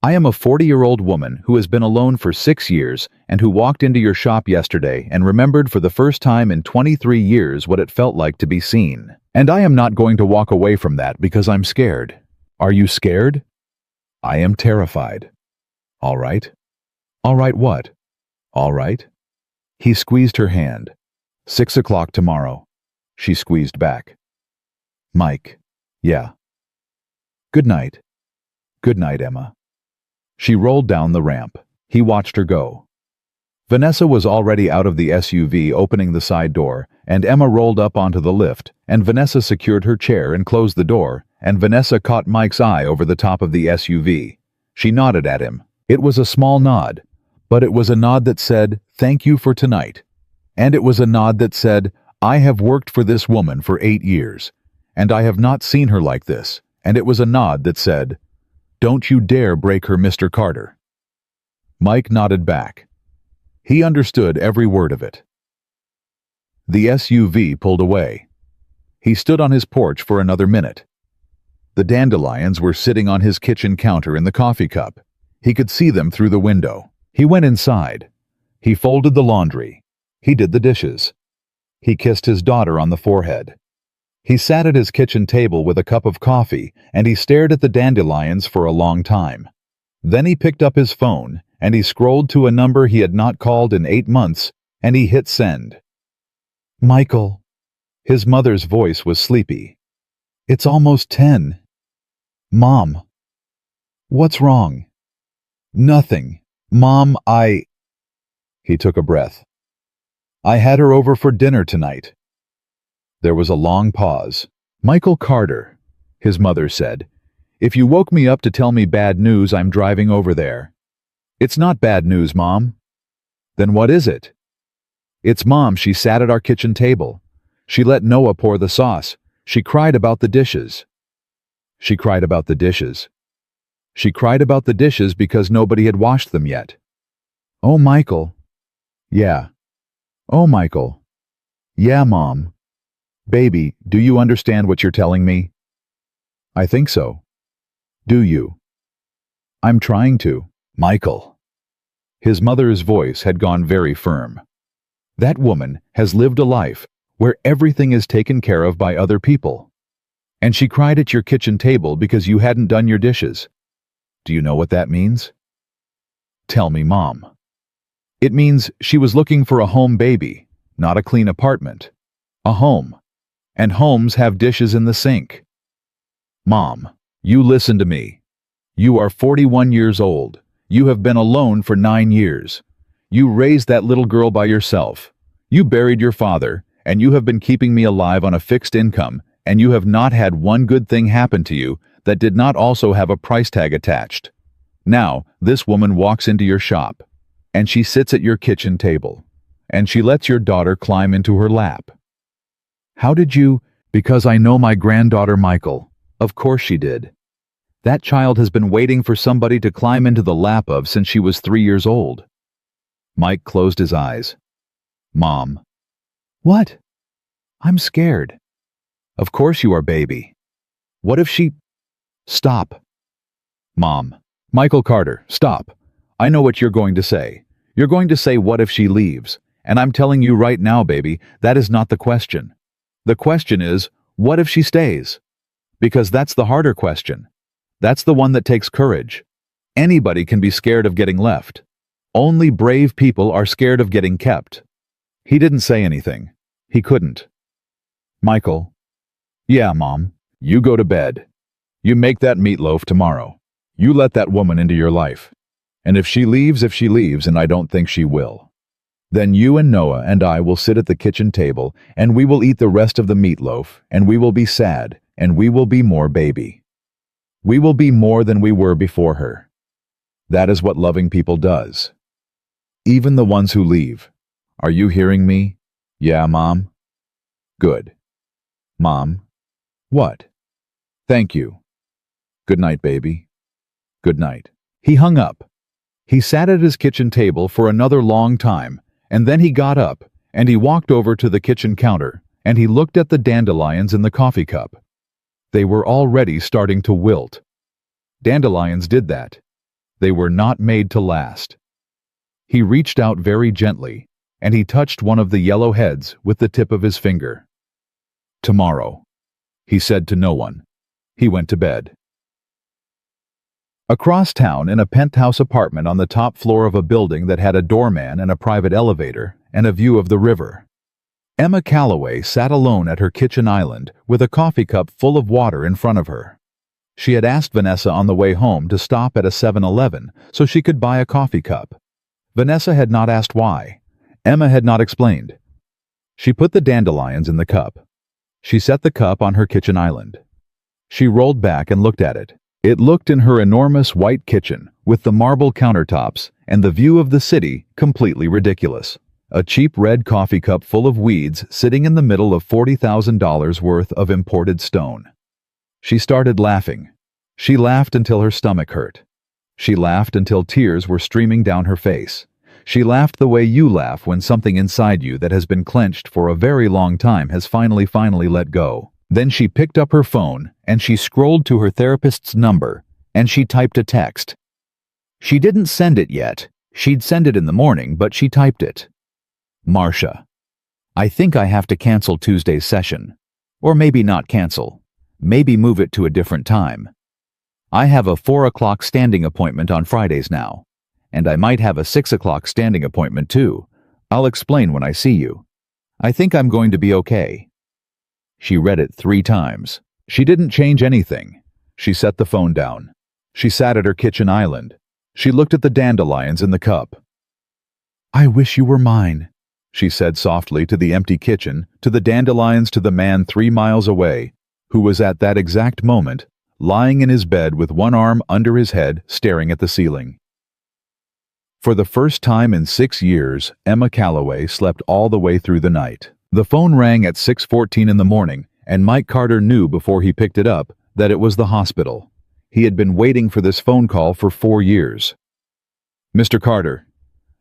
I am a 40-year-old woman who has been alone for 6 years and who walked into your shop yesterday and remembered for the first time in 23 years what it felt like to be seen. And I am not going to walk away from that because I'm scared. Are you scared? I am terrified. All right. All right what? All right. He squeezed her hand. 6 o'clock tomorrow. She squeezed back. Mike. Yeah. Good night. Good night, Emma. She rolled down the ramp. He watched her go. Vanessa was already out of the SUV opening the side door, and Emma rolled up onto the lift, and Vanessa secured her chair and closed the door, and Vanessa caught Mike's eye over the top of the SUV. She nodded at him. It was a small nod, but it was a nod that said, "Thank you for tonight." And it was a nod that said, "I have worked for this woman for 8 years, and I have not seen her like this." And it was a nod that said, "Don't you dare break her, Mr. Carter." Mike nodded back. He understood every word of it. The SUV pulled away. He stood on his porch for another minute. The dandelions were sitting on his kitchen counter in the coffee cup. He could see them through the window. He went inside. He folded the laundry. He did the dishes. He kissed his daughter on the forehead. He sat at his kitchen table with a cup of coffee, and he stared at the dandelions for a long time. Then he picked up his phone, and he scrolled to a number he had not called in 8 months, and he hit send. "Michael." His mother's voice was sleepy. "It's almost 10. Mom." "What's wrong?" "Nothing. Mom, He took a breath. "I had her over for dinner tonight." There was a long pause. "Michael Carter," his mother said, "if you woke me up to tell me bad news, I'm driving over there." "It's not bad news, Mom." "Then what is it?" "It's Mom. She sat at our kitchen table. She let Noah pour the sauce. She cried about the dishes." She cried about the dishes. She cried about the dishes because nobody had washed them yet. "Oh, Michael." "Yeah." "Oh, Michael." "Yeah, Mom." "Baby, do you understand what you're telling me?" "I think so." "Do you?" "I'm trying to." "Michael." His mother's voice had gone very firm. "That woman has lived a life where everything is taken care of by other people. And she cried at your kitchen table because you hadn't done your dishes. Do you know what that means?" "Tell me, Mom." "It means she was looking for a home baby, not a clean apartment. A home. And homes have dishes in the sink." "Mom, you listen to me. You are 41 years old. You have been alone for 9 years. You raised that little girl by yourself. You buried your father, and you have been keeping me alive on a fixed income, and you have not had one good thing happen to you that did not also have a price tag attached. Now, this woman walks into your shop, and she sits at your kitchen table, and she lets your daughter climb into her lap. How did you? Because I know my granddaughter, Michael. Of course she did. That child has been waiting for somebody to climb into the lap of since she was 3 years old." Mike closed his eyes. "Mom." "What?" "I'm scared." "Of course you are, baby. What if she—" "Stop." "Mom." "Michael Carter, stop. I know what you're going to say. You're going to say, what if she leaves? And I'm telling you right now, baby, that is not the question. The question is, what if she stays? Because that's the harder question. That's the one that takes courage. Anybody can be scared of getting left. Only brave people are scared of getting kept." He didn't say anything. He couldn't. "Michael." "Yeah, Mom. You go to bed. You make that meatloaf tomorrow. You let that woman into your life. And if she leaves, and I don't think she will, then you and Noah and I will sit at the kitchen table, and we will eat the rest of the meatloaf, and we will be sad, and we will be more baby. We will be more than we were before her. That is what loving people does. Even the ones who leave. Are you hearing me? Yeah, Mom? Good. Mom? What? Thank you. Good night, baby. Good night." He hung up. He sat at his kitchen table for another long time, and then he got up, and he walked over to the kitchen counter, and he looked at the dandelions in the coffee cup. They were already starting to wilt. Dandelions did that. They were not made to last. He reached out very gently, and he touched one of the yellow heads with the tip of his finger. "Tomorrow," he said to no one. He went to bed. Across town, in a penthouse apartment on the top floor of a building that had a doorman and a private elevator and a view of the river, Emma Calloway sat alone at her kitchen island with a coffee cup full of water in front of her. She had asked Vanessa on the way home to stop at a 7-Eleven so she could buy a coffee cup. Vanessa had not asked why. Emma had not explained. She put the dandelions in the cup. She set the cup on her kitchen island. She rolled back and looked at it. It looked in her enormous white kitchen, with the marble countertops and the view of the city, completely ridiculous. A cheap red coffee cup full of weeds sitting in the middle of $40,000 worth of imported stone. She started laughing. She laughed until her stomach hurt. She laughed until tears were streaming down her face. She laughed the way you laugh when something inside you that has been clenched for a very long time has finally let go. Then she picked up her phone and she scrolled to her therapist's number and she typed a text. She didn't send it yet. She'd send it in the morning, but she typed it. Marcia, I think I have to cancel Tuesday's session. Or maybe not cancel. Maybe move it to a different time. I have a 4 o'clock standing appointment on Fridays now. And I might have a 6 o'clock standing appointment too. I'll explain when I see you. I think I'm going to be okay. She read it 3 times. She didn't change anything. She set the phone down. She sat at her kitchen island. She looked at the dandelions in the cup. I wish you were mine, she said softly to the empty kitchen, to the dandelions, to the man 3 miles away, who was at that exact moment lying in his bed with one arm under his head, staring at the ceiling. For the first time in 6 years, Emma Calloway slept all the way through the night. The phone rang at 6:14 in the morning, and Mike Carter knew before he picked it up that it was the hospital. He had been waiting for this phone call for 4 years. Mr. Carter,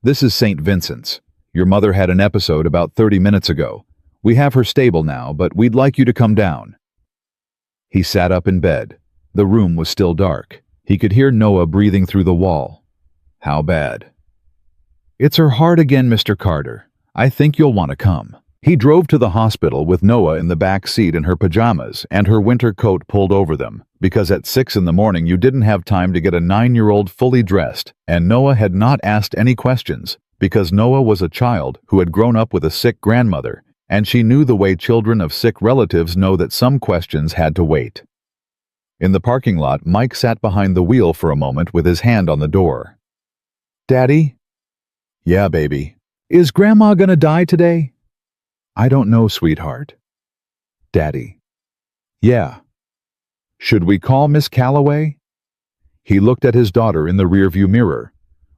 this is St. Vincent's. Your mother had an episode about 30 minutes ago. We have her stable now, but we'd like you to come down. He sat up in bed. The room was still dark. He could hear Noah breathing through the wall. How bad? It's her heart again, Mr. Carter. I think you'll want to come. He drove to the hospital with Noah in the back seat in her pajamas and her winter coat pulled over them, because at 6 in the morning you didn't have time to get a 9-year-old fully dressed, and Noah had not asked any questions, because Noah was a child who had grown up with a sick grandmother, and she knew the way children of sick relatives know that some questions had to wait. In the parking lot, Mike sat behind the wheel for a moment with his hand on the door. Daddy? Yeah, baby. Is Grandma gonna die today? I don't know, sweetheart. Daddy. Yeah. Should we call Miss Calloway? He looked at his daughter in the rearview mirror.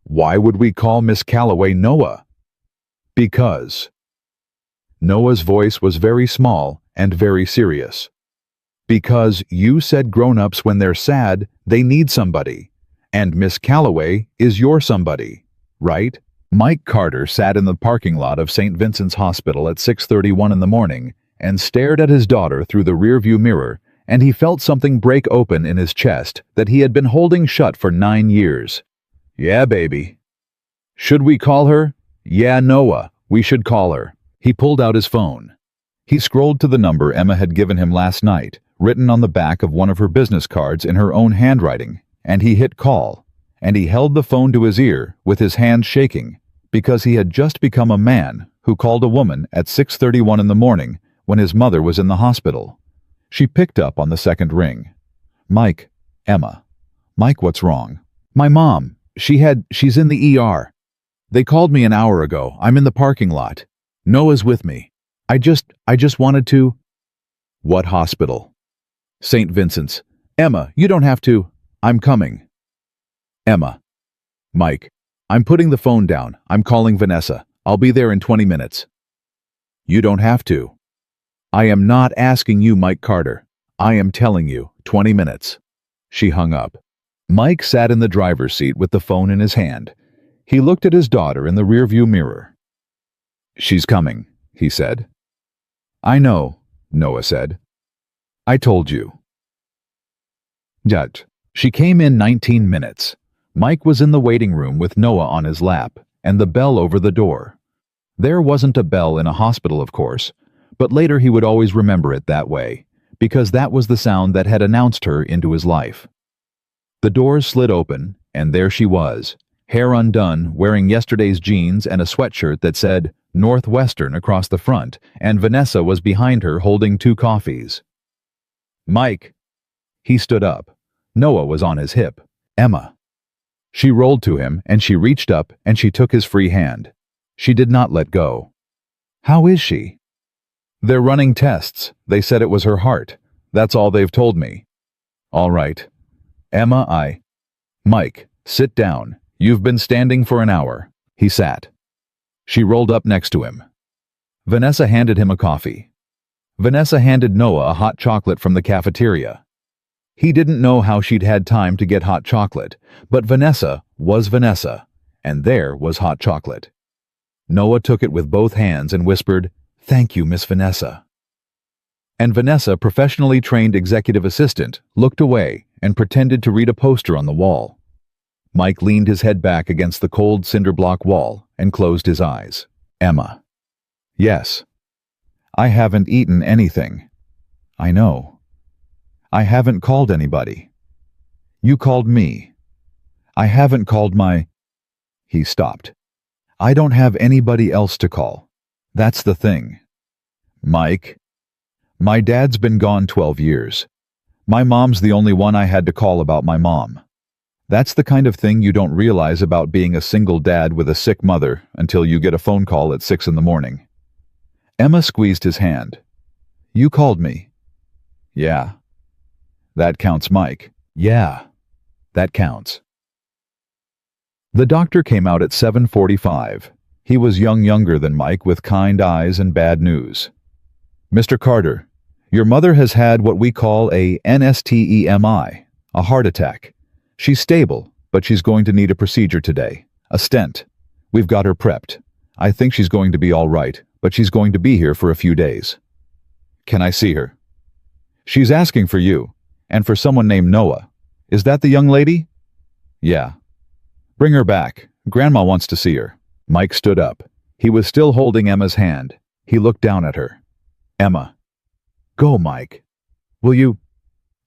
Why would we call Miss Calloway Noah? Because. Noah's voice was very small and very serious. Because you said grown-ups when they're sad, they need somebody. And Miss Calloway is your somebody, right? Mike Carter sat in the parking lot of St. Vincent's Hospital at 6:31 in the morning and stared at his daughter through the rearview mirror, and he felt something break open in his chest that he had been holding shut for 9 years. Yeah, baby. Should we call her? Yeah, Noah, we should call her. He pulled out his phone. He scrolled to the number Emma had given him last night, written on the back of one of her business cards in her own handwriting, and he hit call. And he held the phone to his ear with his hand shaking, because he had just become a man who called a woman at 6:31 in the morning when his mother was in the hospital. She picked up on the second ring. Mike, Emma. Mike, what's wrong? My mom. She's in the ER. They called me an hour ago. I'm in the parking lot. Noah's with me. I just wanted to... What hospital? St. Vincent's. Emma, you don't have to. I'm coming. Emma. Mike. I'm putting the phone down. I'm calling Vanessa. I'll be there in 20 minutes. You don't have to. I am not asking you, Mike Carter. I am telling you, 20 minutes. She hung up. Mike sat in the driver's seat with the phone in his hand. He looked at his daughter in the rearview mirror. She's coming, he said. I know, Noah said. I told you. Judge. She came in 19 minutes. Mike was in the waiting room with Noah on his lap, and the bell over the door. There wasn't a bell in a hospital, of course, but later he would always remember it that way, because that was the sound that had announced her into his life. The doors slid open, and there she was, hair undone, wearing yesterday's jeans and a sweatshirt that said Northwestern across the front, and Vanessa was behind her holding 2 coffees. "Mike." He stood up. Noah was on his hip. "Emma." She rolled to him, and she reached up, and she took his free hand. She did not let go. "How is she?" "They're running tests. They said it was her heart. That's all they've told me." "All right. Emma, Mike, sit down. You've been standing for an hour." He sat. She rolled up next to him. Vanessa handed him a coffee. Vanessa handed Noah a hot chocolate from the cafeteria. He didn't know how she'd had time to get hot chocolate, but Vanessa was Vanessa, and there was hot chocolate. Noah took it with both hands and whispered, "Thank you, Miss Vanessa." And Vanessa, professionally trained executive assistant, looked away and pretended to read a poster on the wall. Mike leaned his head back against the cold cinder block wall and closed his eyes. "Emma." "Yes." "I haven't eaten anything." "I know." "I haven't called anybody." "You called me." "I haven't called my—" He stopped. "I don't have anybody else to call. That's the thing." "Mike." "My dad's been gone 12 years. My mom's the only one I had to call about my mom. That's the kind of thing you don't realize about being a single dad with a sick mother until you get a phone call at 6 in the morning. Emma squeezed his hand. "You called me." "Yeah." "That counts, Mike." "Yeah, that counts." The doctor came out at 7:45. He was younger than Mike, with kind eyes and bad news. "Mr. Carter, your mother has had what we call a NSTEMI, a heart attack. She's stable, but she's going to need a procedure today, a stent. We've got her prepped. I think she's going to be all right, but she's going to be here for a few days." "Can I see her?" "She's asking for you, and for someone named Noah. Is that the young lady?" "Yeah." "Bring her back. Grandma wants to see her." Mike stood up. He was still holding Emma's hand. He looked down at her. "Emma." "Go, Mike. Will you—"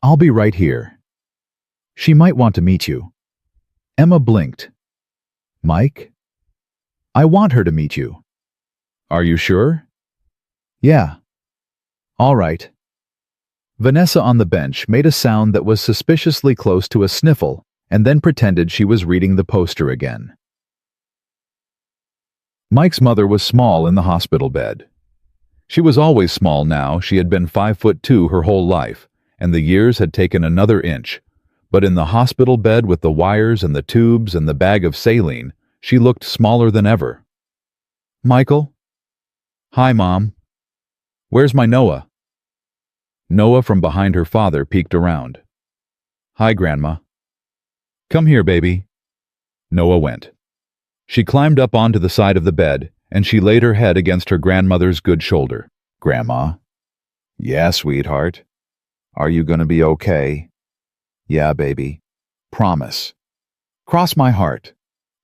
"I'll be right here. She might want to meet you." Emma blinked. "Mike?" "I want her to meet you." "Are you sure?" "Yeah." "All right." Vanessa on the bench made a sound that was suspiciously close to a sniffle and then pretended she was reading the poster again. Mike's mother was small in the hospital bed. She was always small now. She had been 5'2" her whole life, and the years had taken another inch. But in the hospital bed with the wires and the tubes and the bag of saline, she looked smaller than ever. "Michael?" "Hi, Mom." "Where's my Noah?" Noah from behind her father peeked around. "Hi, Grandma." "Come here, baby." Noah went. She climbed up onto the side of the bed, and she laid her head against her grandmother's good shoulder. "Grandma?" "Yeah, sweetheart. Are you gonna be okay?" "Yeah, baby. Promise." "Cross my heart.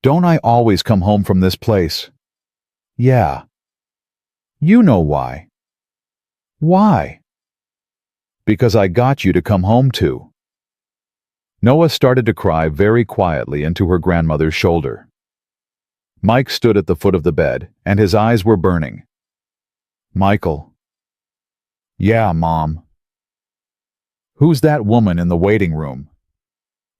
Don't I always come home from this place?" "Yeah." "You know why." "Why?" "Because I got you to come home to." Noah started to cry very quietly into her grandmother's shoulder. Mike stood at the foot of the bed, and his eyes were burning. "Michael." "Yeah, Mom." "Who's that woman in the waiting room?"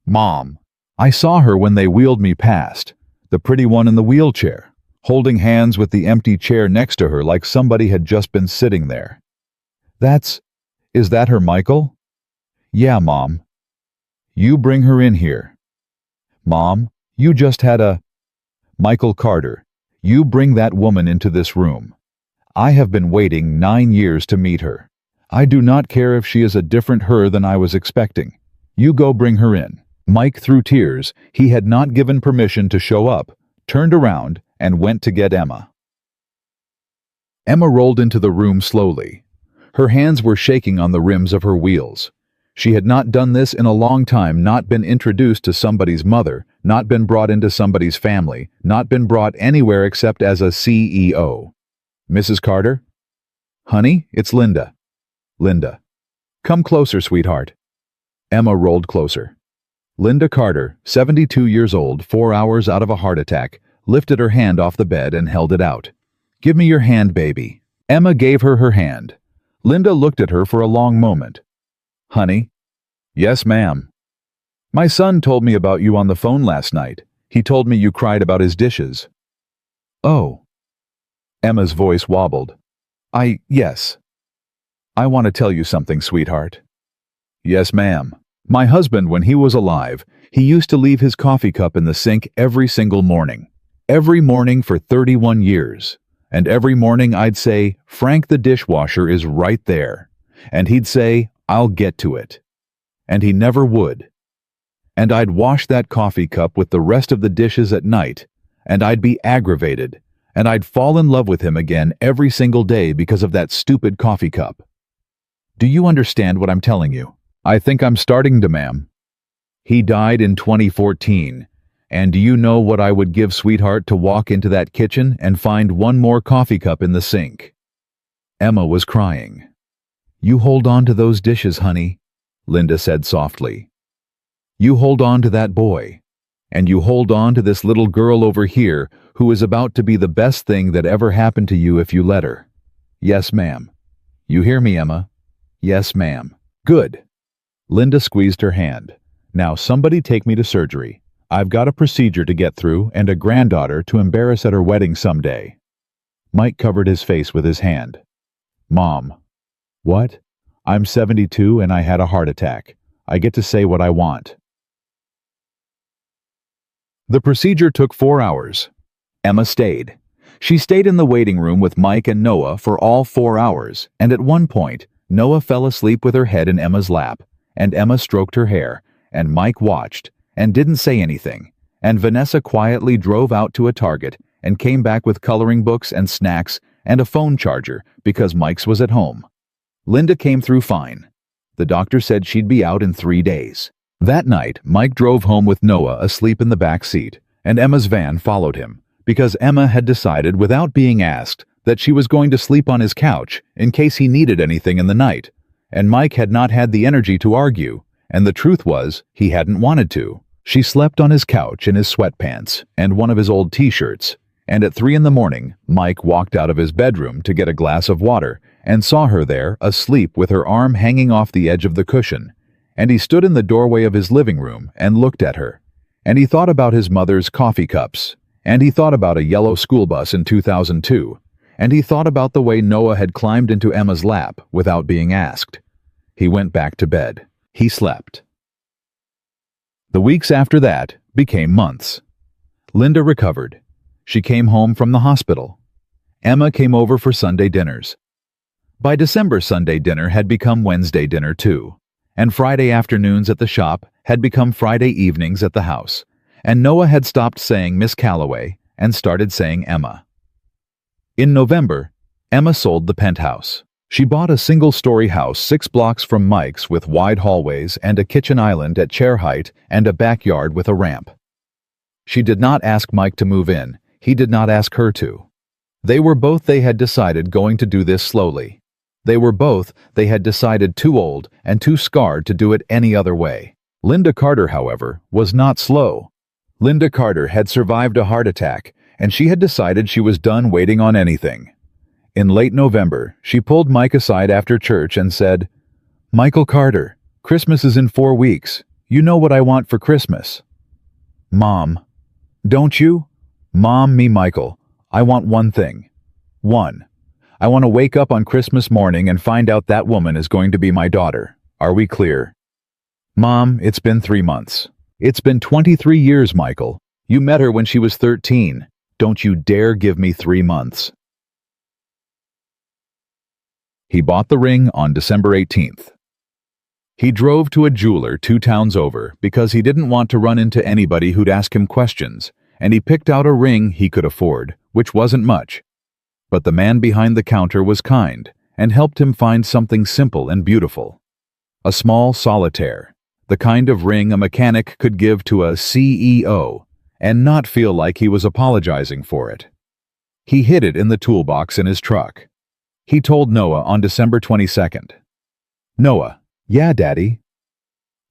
"Mom. I saw her when they wheeled me past, the pretty one in the wheelchair, holding hands with the empty chair next to her like somebody had just been sitting there." Is that her, Michael?" "Yeah, Mom." "You bring her in here." "Mom, you just had a—" "Michael Carter, you bring that woman into this room. I have been waiting 9 years to meet her. I do not care if she is a different her than I was expecting. You go bring her in." Mike, through tears, he had not given permission to show up, turned around and went to get Emma. Emma rolled into the room slowly. Her hands were shaking on the rims of her wheels. She had not done this in a long time, not been introduced to somebody's mother, not been brought into somebody's family, not been brought anywhere except as a CEO. "Mrs. Carter?" "Honey, it's Linda." "Linda. Come closer, sweetheart." Emma rolled closer. Linda Carter, 72 years old, 4 hours out of a heart attack, lifted her hand off the bed and held it out. "Give me your hand, baby." Emma gave her her hand. Linda looked at her for a long moment. "Honey?" "Yes, ma'am." "My son told me about you on the phone last night. He told me you cried about his dishes." "Oh." Emma's voice wobbled. Yes. "I want to tell you something, sweetheart." "Yes, ma'am. My husband, when he was alive, he used to leave his coffee cup in the sink every single morning. Every morning for 31 years. And every morning I'd say, 'Frank, the dishwasher is right there.' And he'd say, 'I'll get to it.' And he never would. And I'd wash that coffee cup with the rest of the dishes at night, and I'd be aggravated, and I'd fall in love with him again every single day because of that stupid coffee cup. Do you understand what I'm telling you?" "I think I'm starting to, ma'am." "He died in 2014, and do you know what I would give, sweetheart, to walk into that kitchen and find one more coffee cup in the sink?" Emma was crying. "You hold on to those dishes, honey," Linda said softly. "You hold on to that boy, and you hold on to this little girl over here who is about to be the best thing that ever happened to you if you let her." "Yes, ma'am." "You hear me, Emma?" "Yes, ma'am." "Good." Linda squeezed her hand. "Now somebody take me to surgery. I've got a procedure to get through and a granddaughter to embarrass at her wedding someday." Mike covered his face with his hand. "Mom." "What?" "I'm 72 and I had a heart attack. I get to say what I want." The procedure took 4 hours. Emma stayed. She stayed in the waiting room with Mike and Noah for all 4 hours, and at one point, Noah fell asleep with her head in Emma's lap, and Emma stroked her hair, and Mike watched, and didn't say anything, and Vanessa quietly drove out to a Target and came back with coloring books and snacks and a phone charger because Mike's was at home. Linda came through fine. The doctor said she'd be out in 3 days. That night, Mike drove home with Noah asleep in the back seat, and Emma's van followed him, because Emma had decided without being asked that she was going to sleep on his couch in case he needed anything in the night, and Mike had not had the energy to argue, and the truth was, he hadn't wanted to. She slept on his couch in his sweatpants and one of his old t-shirts, and at 3 in the morning, Mike walked out of his bedroom to get a glass of water and saw her there, asleep with her arm hanging off the edge of the cushion, and he stood in the doorway of his living room and looked at her, and he thought about his mother's coffee cups, and he thought about a yellow school bus in 2002, and he thought about the way Noah had climbed into Emma's lap without being asked. He went back to bed. He slept. The weeks after that became months. Linda recovered. She came home from the hospital. Emma came over for Sunday dinners. By December, Sunday dinner had become Wednesday dinner too, and Friday afternoons at the shop had become Friday evenings at the house, and Noah had stopped saying Miss Calloway and started saying Emma. In November, Emma sold the penthouse. She bought a single-story house 6 blocks from Mike's with wide hallways and a kitchen island at chair height and a backyard with a ramp. She did not ask Mike to move in. He did not ask her to. They had decided going to do this slowly. They had decided too old and too scarred to do it any other way. Linda Carter, however, was not slow. Linda Carter had survived a heart attack, and she had decided she was done waiting on anything. In late November, she pulled Mike aside after church and said, "Michael Carter, Christmas is in 4 weeks. You know what I want for Christmas." "Mom." "Don't you?" "Mom, me, Michael. I want one thing. 1. I want to wake up on Christmas morning and find out that woman is going to be my daughter. Are we clear?" "Mom, it's been 3 months. It's been 23 years, Michael. You met her when she was 13. Don't you dare give me 3 months." He bought the ring on December 18th. He drove to a jeweler 2 towns over because he didn't want to run into anybody who'd ask him questions, and he picked out a ring he could afford, which wasn't much. But the man behind the counter was kind and helped him find something simple and beautiful. A small solitaire, the kind of ring a mechanic could give to a CEO and not feel like he was apologizing for it. He hid it in the toolbox in his truck. He told Noah on December 22nd. "Noah." "Yeah, Daddy."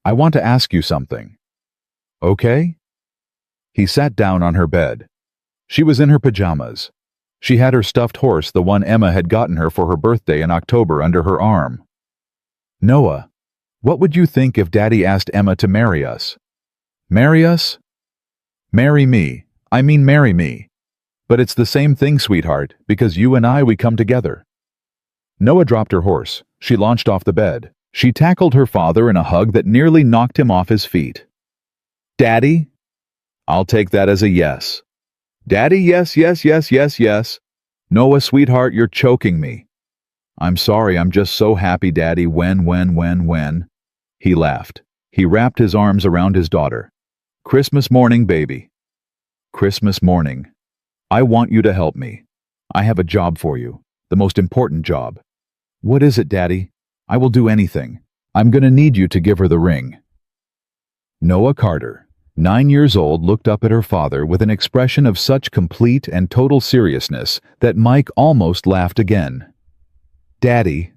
"I want to ask you something." okay?" He sat down on her bed. She was in her pajamas. She had her stuffed horse, the one Emma had gotten her for her birthday in October, under her arm. "Noah, what would you think if Daddy asked Emma to marry us?" "Marry us?" "Marry me. I mean marry me. But it's the same thing, sweetheart, because you and I, we come together." Noah dropped her horse. She launched off the bed. She tackled her father in a hug that nearly knocked him off his feet. "Daddy?" "I'll take that as a yes." "Daddy, yes, yes, yes, yes, yes." "Noah, sweetheart, you're choking me." "I'm sorry, I'm just so happy, Daddy, when. He laughed. He wrapped his arms around his daughter. "Christmas morning, baby." "Christmas morning. I want you to help me. I have a job for you, the most important job." "What is it, Daddy? I will do anything. I'm gonna need you to give her the ring." Noah Carter, 9 years old, looked up at her father with an expression of such complete and total seriousness that Mike almost laughed again. "Daddy."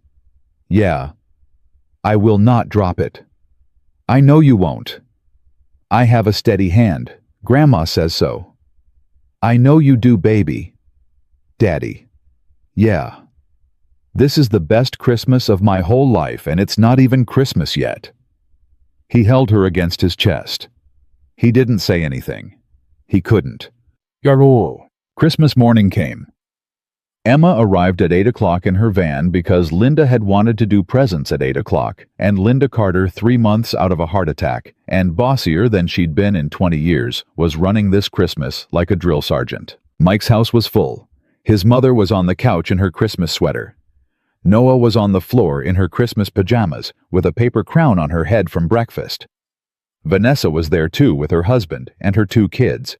"Yeah. I will not drop it." "I know you won't. I have a steady hand. Grandma says so." "I know you do, baby." "Daddy." "Yeah. This is the best Christmas of my whole life, and it's not even Christmas yet." He held her against his chest. He didn't say anything. He couldn't. Yarrow. Christmas morning came. Emma arrived at 8 o'clock in her van because Linda had wanted to do presents at 8 o'clock, and Linda Carter, 3 months out of a heart attack, and bossier than she'd been in 20 years, was running this Christmas like a drill sergeant. Mike's house was full. His mother was on the couch in her Christmas sweater. Noah was on the floor in her Christmas pajamas, with a paper crown on her head from breakfast. Vanessa was there too, with her husband and her 2 kids.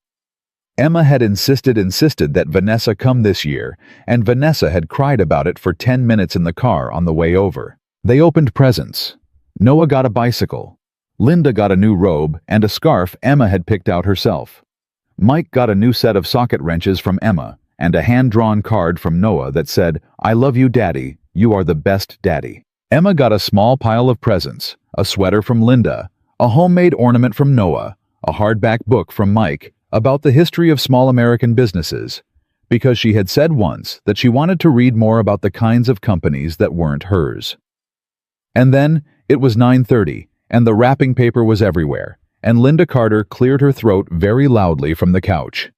Emma had insisted that Vanessa come this year, and Vanessa had cried about it for 10 minutes in the car on the way over. They opened presents. Noah got a bicycle. Linda got a new robe and a scarf Emma had picked out herself. Mike got a new set of socket wrenches from Emma, and a hand-drawn card from Noah that said, "I love you, Daddy. You are the best daddy." Emma got a small pile of presents, a sweater from Linda, a homemade ornament from Noah, a hardback book from Mike about the history of small American businesses, because she had said once that she wanted to read more about the kinds of companies that weren't hers. And then it was 9:30, and the wrapping paper was everywhere, and Linda Carter cleared her throat very loudly from the couch.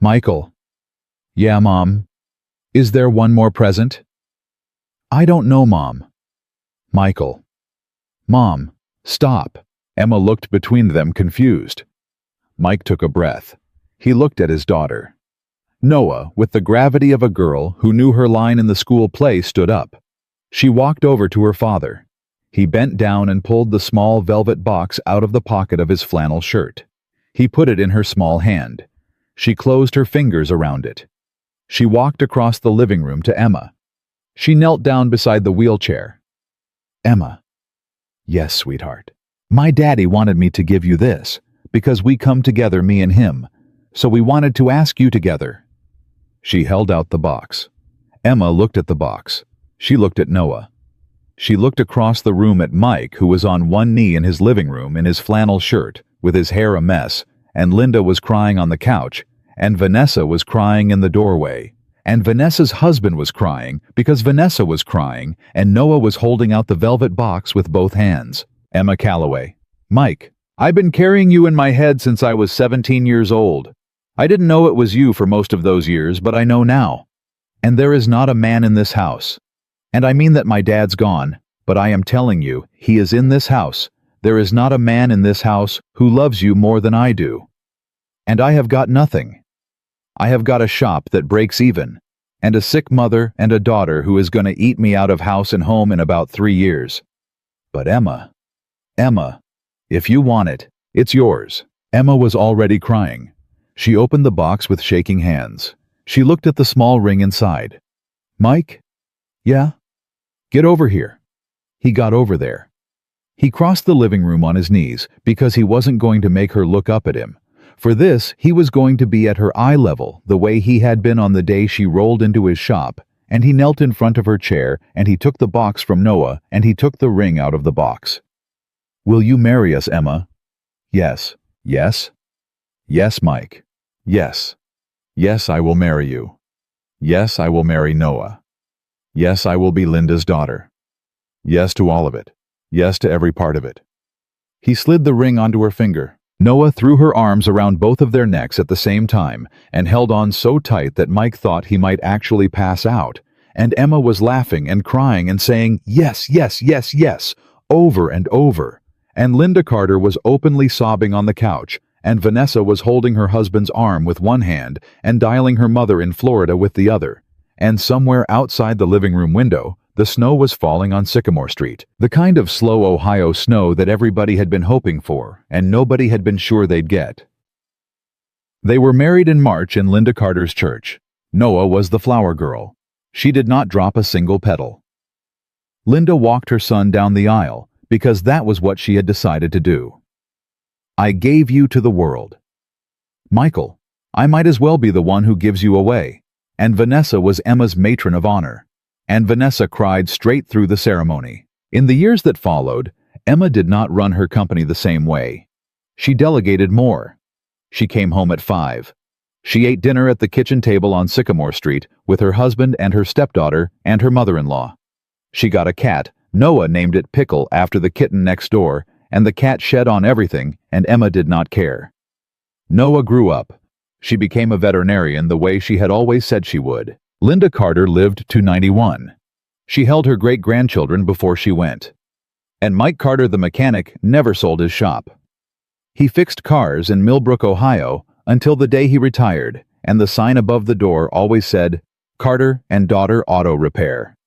"Michael." "Yeah, Mom." "Is there one more present?" "I don't know, Mom." "Michael." "Mom, stop." Emma looked between them, confused. Mike took a breath. He looked at his daughter. Noah, with the gravity of a girl who knew her line in the school play, stood up. She walked over to her father. He bent down and pulled the small velvet box out of the pocket of his flannel shirt. He put it in her small hand. She closed her fingers around it. She walked across the living room to Emma. She knelt down beside the wheelchair. "Emma." "Yes, sweetheart. My daddy wanted me to give you this, because we come together, me and him, so we wanted to ask you together." She held out the box. Emma looked at the box. She looked at Noah. She looked across the room at Mike, who was on one knee in his living room in his flannel shirt, with his hair a mess, and Linda was crying on the couch, and Vanessa was crying in the doorway. And Vanessa's husband was crying because Vanessa was crying, and Noah was holding out the velvet box with both hands. Emma Calloway. "Mike, I've been carrying you in my head since I was 17 years old. I didn't know it was you for most of those years, but I know now. And there is not a man in this house. And I mean that my dad's gone, but I am telling you, he is in this house. There is not a man in this house who loves you more than I do. And I have got nothing. I have got a shop that breaks even, and a sick mother and a daughter who is going to eat me out of house and home in about 3 years. But Emma, if you want it, it's yours." Emma was already crying. She opened the box with shaking hands. She looked at the small ring inside. "Mike?" "Yeah?" "Get over here." He got over there. He crossed the living room on his knees because he wasn't going to make her look up at him. For this, he was going to be at her eye level, the way he had been on the day she rolled into his shop, and he knelt in front of her chair, and he took the box from Noah, and he took the ring out of the box. "Will you marry us, Emma?" "Yes." Yes? Yes, Mike. Yes. Yes, I will marry you. Yes, I will marry Noah. Yes, I will be Linda's daughter. Yes to all of it. Yes to every part of it. He slid the ring onto her finger. Noah threw her arms around both of their necks at the same time and held on so tight that Mike thought he might actually pass out, and Emma was laughing and crying and saying, "Yes, yes, yes, yes," over and over. And Linda Carter was openly sobbing on the couch, and Vanessa was holding her husband's arm with one hand and dialing her mother in Florida with the other. And somewhere outside the living room window, the snow was falling on Sycamore Street, the kind of slow Ohio snow that everybody had been hoping for and nobody had been sure they'd get. They were married in March in Linda Carter's church. Noah was the flower girl. She did not drop a single petal. Linda walked her son down the aisle because that was what she had decided to do. "I gave you to the world. Michael, I might as well be the one who gives you away." And Vanessa was Emma's matron of honor. And Vanessa cried straight through the ceremony. In the years that followed, Emma did not run her company the same way. She delegated more. She came home at 5. She ate dinner at the kitchen table on Sycamore Street with her husband and her stepdaughter and her mother-in-law. She got a cat. Noah named it Pickle after the kitten next door, and the cat shed on everything, and Emma did not care. Noah grew up. She became a veterinarian the way she had always said she would. Linda Carter lived to 91. She held her great-grandchildren before she went. And Mike Carter the mechanic never sold his shop. He fixed cars in Millbrook, Ohio, until the day he retired, and the sign above the door always said, "Carter and Daughter Auto Repair."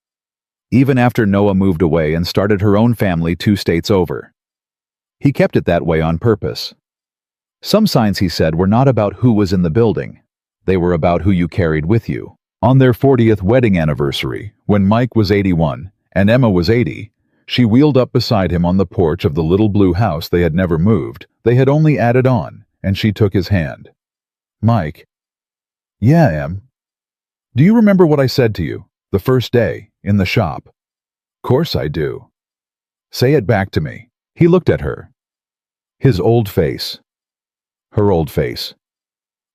Even after Noah moved away and started her own family 2 states over. He kept it that way on purpose. Some signs, he said, were not about who was in the building. They were about who you carried with you. On their 40th wedding anniversary, when Mike was 81 and Emma was 80, she wheeled up beside him on the porch of the little blue house they had never moved. They had only added on, and she took his hand. "Mike." "Yeah, Em." "Do you remember what I said to you, the first day, in the shop?" "Course I do." "Say it back to me." He looked at her. His old face. Her old face.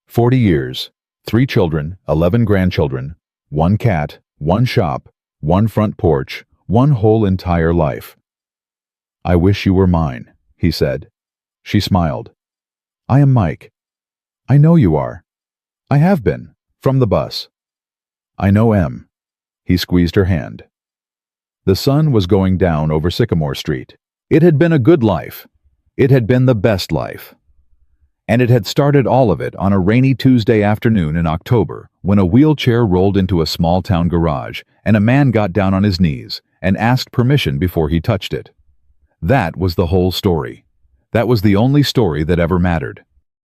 40 years, 3 children, 11 grandchildren, 1 cat, 1 shop, 1 front porch, 1 whole entire life. "I wish you were mine," he said. She smiled. "I am Mike." "I know you are." "I have been, from the bus." "I know Em." He squeezed her hand. The sun was going down over Sycamore Street. It had been a good life. It had been the best life. And it had started all of it on a rainy Tuesday afternoon in October when a wheelchair rolled into a small-town garage and a man got down on his knees and asked permission before he touched it. That was the whole story. That was the only story that ever mattered.